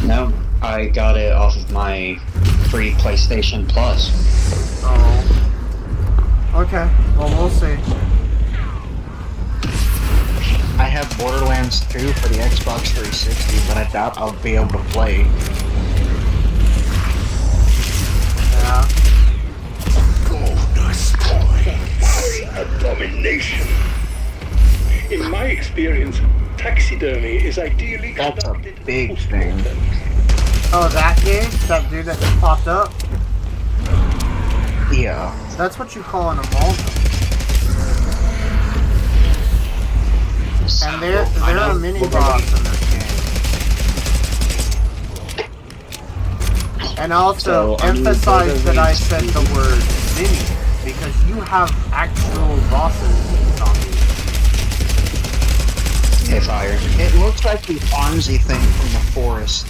No, I got it off of my free PlayStation Plus. Oh. Okay, well, we'll see. I have Borderlands 2 for the Xbox 360, but I doubt I'll be able to play. Yeah. Abomination. In my experience, taxidermy is ideally That's a conducted big thing. Oh, that game? That dude that just popped up? Yeah. That's what you call an amalgam. And they're a mini boss in this game. And also, emphasize that I said the word mini, because you have actual bosses in zombies. Hey, Fire. It looks like the Fonzie thing from the forest.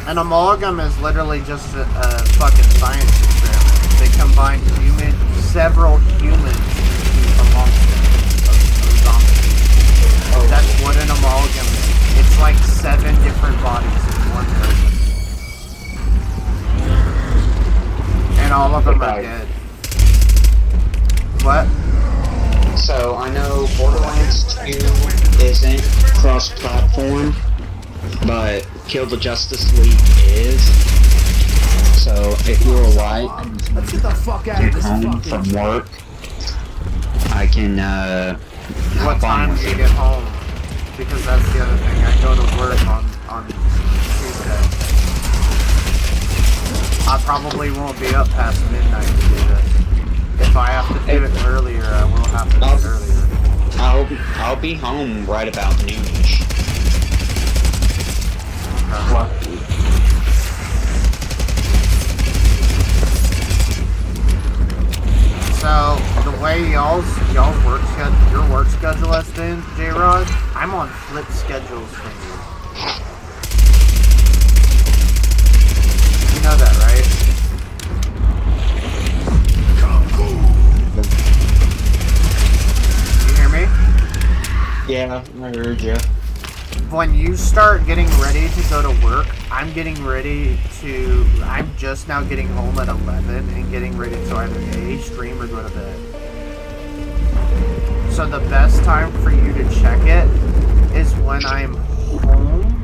An amalgam is literally just a fucking science experiment. They combine several humans amongst them. Oh, that's what an amalgam is. It's like 7 different bodies in one person. And all of them are dead. What? So, I know Borderlands 2 isn't cross-platform, but Kill the Justice League is. So, if you're alright, Let's get the fuck out of get this home fucking from work, I can, What time do you get home? Because that's the other thing. I go to work on Tuesday. I probably won't be up past midnight to do this. If I have to do it earlier, I will have to do it earlier. I'll be home right about noonish. So the way y'all's work schedule, your work schedule has been, J-Rod, I'm on flip schedules from you. You know that, right? You hear me? Yeah, I heard you. when you start getting ready to go to work, I'm just now getting home at 11 and getting ready to either A, stream or go to bed. So the best time for you to check it is when I'm home.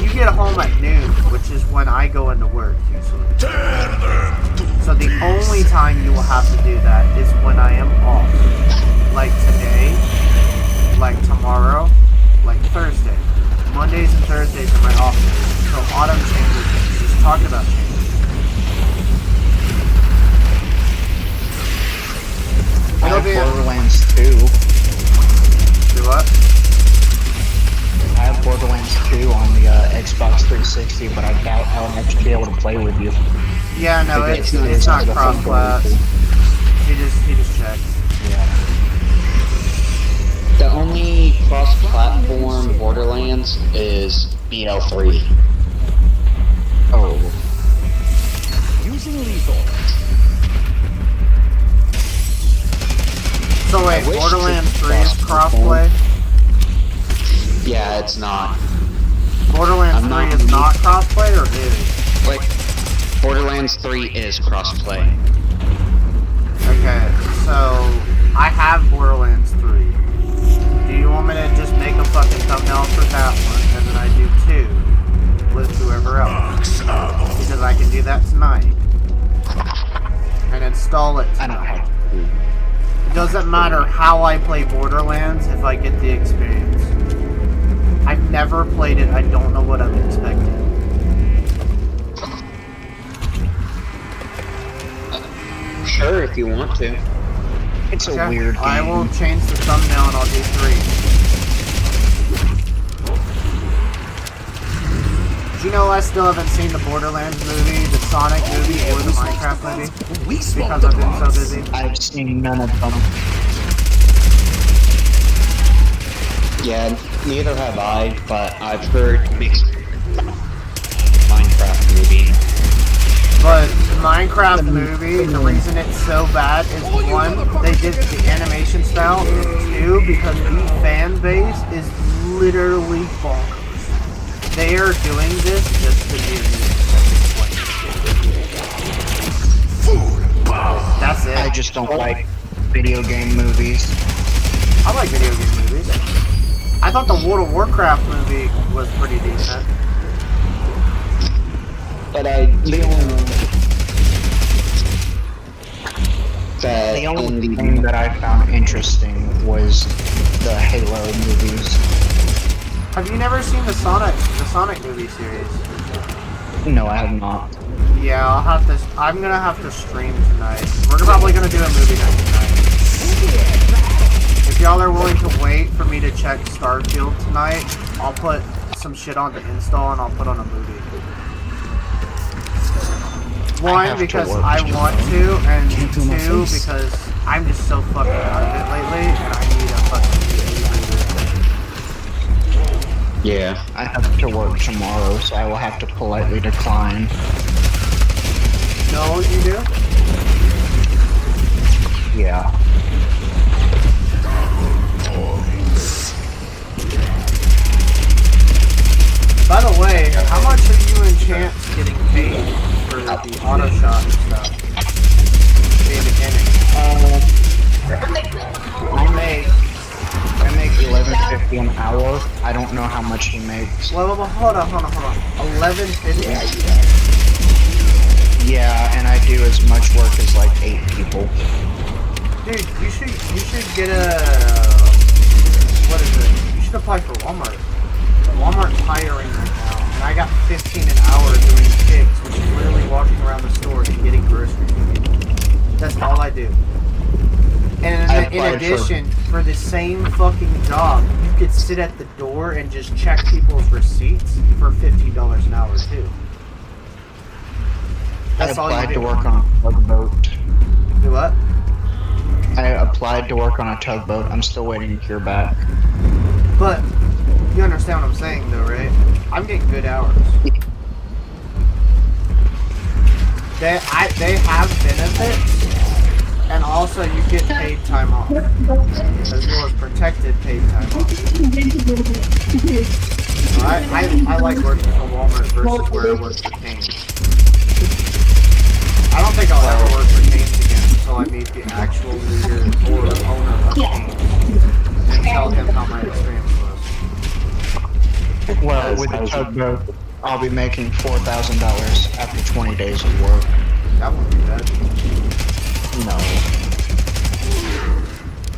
You get home at noon, which is when I go into work usually. So the only time you will have to do that is when I am off. Like today, like tomorrow, like Thursday. Mondays and Thursdays are my off days. So autumn changes, just talk about changes. I have Borderlands 2. Do what? I have Borderlands 2 on the Xbox 360, but I doubt I'll actually be able to play with you. Yeah, no, it's not cross-plat. He just checked. Yeah. The only cross-platform Borderlands is BL3. Oh. Using lethal. So wait, Borderlands 3 is crossplay? Yeah, it's not. Borderlands 3 is not crossplay or is? Wait, Borderlands 3 is crossplay. Okay, so I have Borderlands 3. Do you want me to just make a fucking thumbnail for that one, and then I do 2 with whoever else? Because I can do that tonight. And install it I don't tonight. have to. It doesn't matter how I play Borderlands if I get the experience. I've never played it, I don't know what I'm expecting. Sure, if you want to. It's a weird game. I will change the thumbnail and I'll do 3. Do you know I still haven't seen the Borderlands movie, the Sonic movie, or the Minecraft movie? Because I've been so busy. I've seen none of them. Yeah, neither have I, but I've heard mixed Minecraft movie. But the Minecraft movie, the reason it's so bad is 1, they did the animation style, and 2, because the fan base is literally bonkers. They are doing this just to do That's it. I just don't like video game movies. I like video game movies. I thought the World of Warcraft movie was pretty decent. But The only thing that I found interesting was the Halo movies. Have you never seen the Sonic movie series? No, I have not. Yeah, I'm gonna have to stream tonight. We're probably gonna do a movie night tonight. If y'all are willing to wait for me to check Starfield tonight, I'll put some shit on to install and I'll put on a movie. 1, because I want to, and 2, because I'm just so fucking out of it lately, and I need a fucking yeah. I have to work tomorrow, so I will have to politely decline. No, you do? Yeah. By the way, how much are you and Chance getting paid for the auto shot and stuff? In the beginning. I make $11.50 an hour. I don't know how much he makes. Well, hold on. $11.50? Yeah, and I do as much work as like 8 people. Dude, you should get a... What is it? You should apply for Walmart. Walmart's hiring right now, and I got 15 an hour doing picks, which is literally walking around the store and getting groceries. That's all I do. And in addition, for the same fucking job, you could sit at the door and just check people's receipts for $50 an hour too. That's all you do. I applied to work on a tugboat. Do what? I applied to work on a tugboat. I'm still waiting to hear back. But you understand what I'm saying, though, right? I'm getting good hours. They have benefits, And also, you get paid time off, as well as protected paid time off. I like working for Walmart versus where it was for Canes. I don't think I'll ever work for Canes again until I meet the actual leader or owner of Canes and tell him how my experience was. Well, with the tugboat, I'll be making $4,000 after 20 days of work. That wouldn't be bad. No.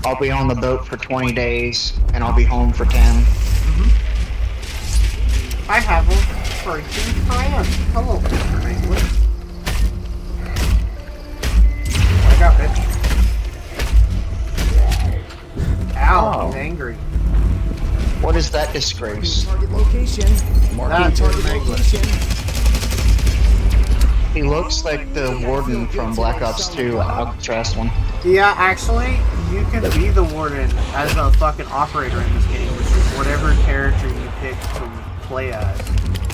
I'll be on the boat for 20 days, and I'll be home for 10. I have a freaking friend. Hello, Mr. Penguin. I got it. Ow, he's angry. What is that disgrace? Target location. Marking target location. He looks like the warden from Black Ops 2 Alcatraz one. Yeah, actually, you can be the warden as a fucking operator in this game, which is whatever character you pick to play as.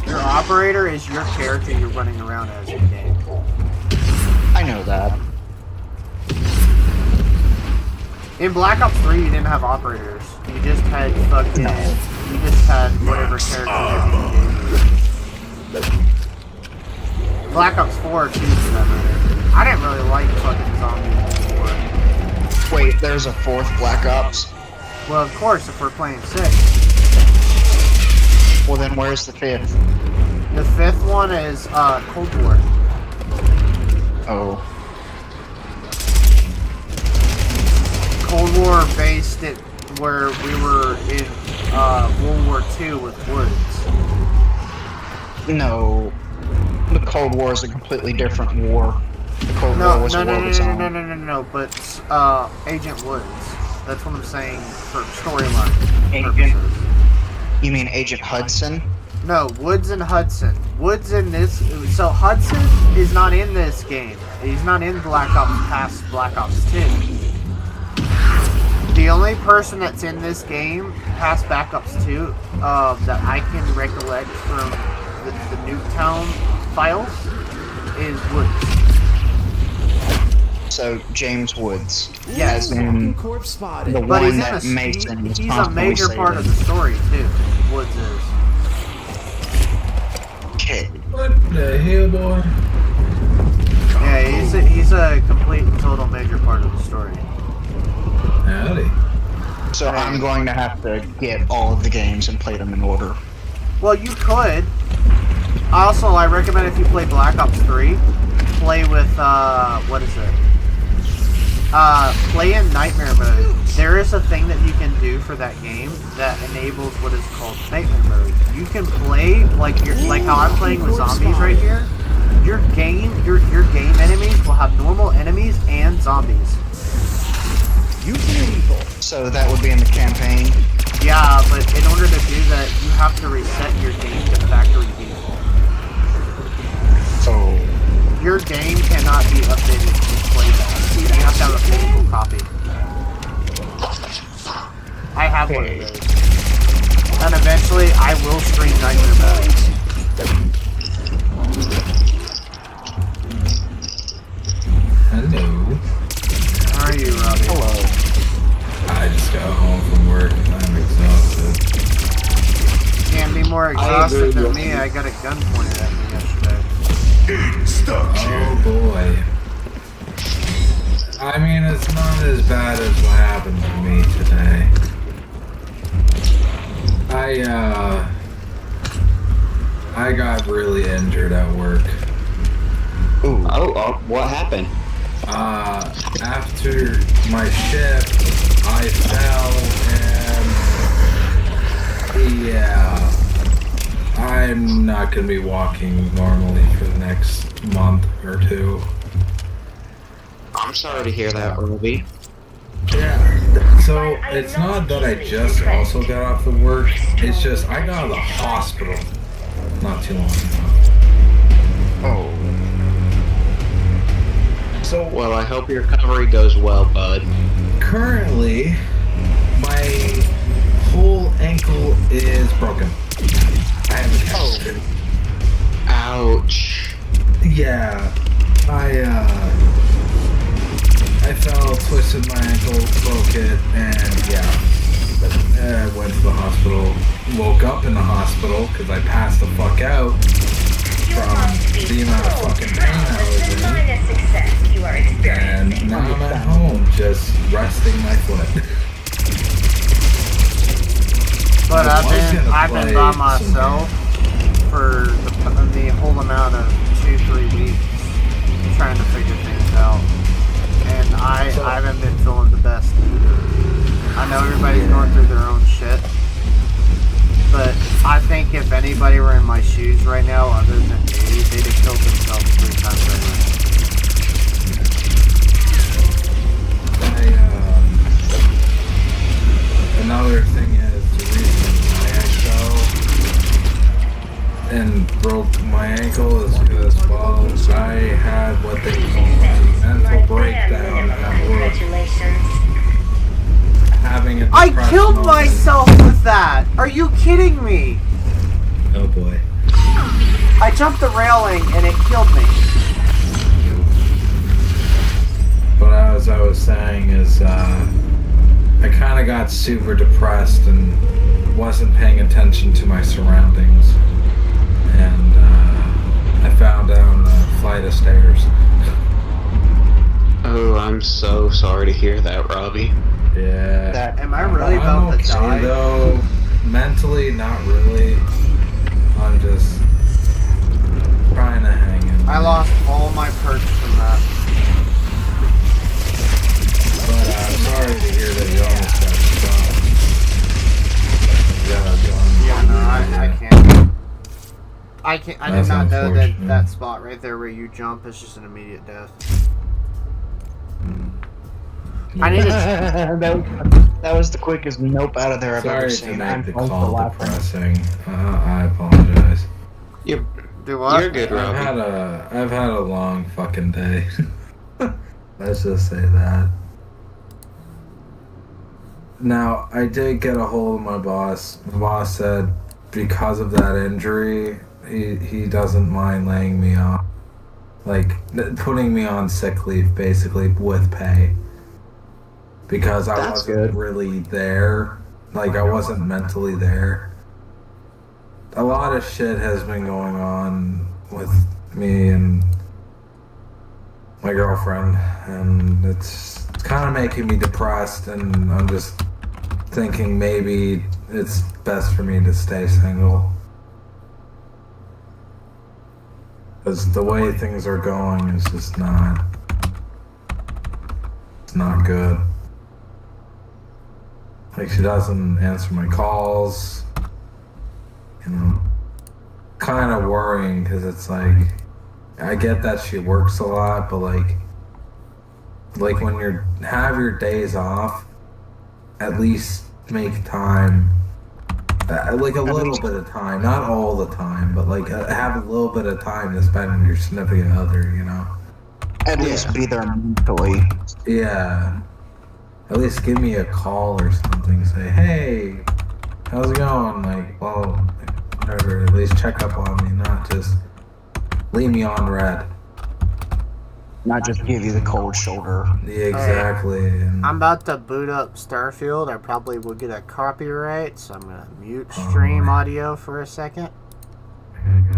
Your operator is your character you're running around as in game. I know that. In Black Ops 3, you didn't have operators. You just had fucking... You just had whatever character you gave. Black Ops 4 too, for that matter. I didn't really like fucking zombies before. Wait, there's a fourth Black Ops? Well, of course, if we're playing 6. Well, then where's the fifth? The fifth one is Cold War. Oh. Cold War based it where we were in World War II with Woods. No. The Cold War is a completely different war. The Cold War was a war of its own. No, but Agent Woods. That's what I'm saying for storyline Agent? purposes. You mean Agent Hudson? No, Woods and Hudson. Woods in this... So Hudson is not in this game. He's not in Black Ops past Black Ops 2. The only person that's in this game past Black Ops 2 that I can recollect from the Nuketown files is Woods. So, James Woods. Yes. As in Corpse spotted. the But one he's, that Mason is he's a constantly major part of saving. the story, too. Woods is. Okay. What the hell, boy? Yeah, he's a complete and total major part of the story. Howdy. So I'm going to have to get all of the games and play them in order. Well, you could. Also, I recommend if you play Black Ops 3, play with, what is it? Play in Nightmare mode. There is a thing that you can do for that game that enables what is called Nightmare mode. You can play, like how I'm playing with zombies right here. Your game enemies will have normal enemies and zombies. So that would be in the campaign? Yeah, but in order to do that, you have to reset your game to factory default. Oh. Your game cannot be updated to play that. You have to have a physical copy. I have one of those. And eventually, I will stream Nightmare mode. Hello. How are you, Robbie? Hello. I just got home from work and I'm exhausted. Can't be more exhausted than me. I got a gun pointed at me yesterday. Oh boy. I mean, it's not as bad as what happened to me today. I got really injured at work. Ooh. Oh, what happened? After my shift, I fell and yeah, I'm not gonna be walking normally for the next month or two. I'm sorry to hear that, Ruby. Yeah. So it's not that I just also got off of work. It's just I got out of the hospital not too long ago. Oh. So, well, I hope your recovery goes well, bud. Currently, my whole ankle is broken. I have a cast. Ouch. Yeah, I I fell, twisted my ankle, broke it, and yeah. I went to the hospital, woke up in the hospital because I passed the fuck out from the amount of fucking pain I was in. And now I'm at home, just resting my foot. But I've been by myself for the whole amount of 2-3 weeks trying to figure things out. And I haven't been feeling the best either. I know everybody's going through their own shit. But I think if anybody were in my shoes right now other than me, they'd have killed themselves 3 times over. Another thing is the reason I fell and broke my ankle is because, well, I had what they call a mental breakdown at work. Having a I killed myself with that! Are you kidding me? Oh boy. I jumped the railing and it killed me. But as I was saying is, I kind of got super depressed and wasn't paying attention to my surroundings. And I fell down a flight of stairs. Oh, I'm so sorry to hear that, Robbie. Yeah. Am I really about to die? Though, mentally, not really. I'm just trying to hang in. I lost all my perks from that. But I'm sorry to hear that you almost got shot. Yeah, no, I can't. I did not know that spot right there where you jump is just an immediate death. I need to. that was the quickest nope out of there I've ever Sorry seen. to make the call depressing. I apologize. Do what? You're good, Robbie. I've had a long fucking day. Let's just say that. Now, I did get a hold of my boss. My boss said because of that injury, he doesn't mind laying me off. Like, putting me on sick leave, basically, with pay. Because I wasn't really there. Like, I wasn't mentally there. A lot of shit has been going on with me and my girlfriend, and it's kind of making me depressed, and I'm just thinking maybe it's best for me to stay single. Because the way things are going is just not... It's not good. Like, she doesn't answer my calls. You know, kind of worrying because it's like, I get that she works a lot, but like when you have your days off, at least make time, like a little bit of time, not all the time, but like have a little bit of time to spend with your significant other, you know? At least be there mentally. Yeah. At least give me a call or something. Say, hey, how's it going? Like, well, whatever. At least check up on me, not just leave me on red. Not just give you the cold shoulder. Yeah, exactly. I'm about to boot up Starfield. I probably will get a copyright, so I'm gonna mute stream audio for a second. Okay,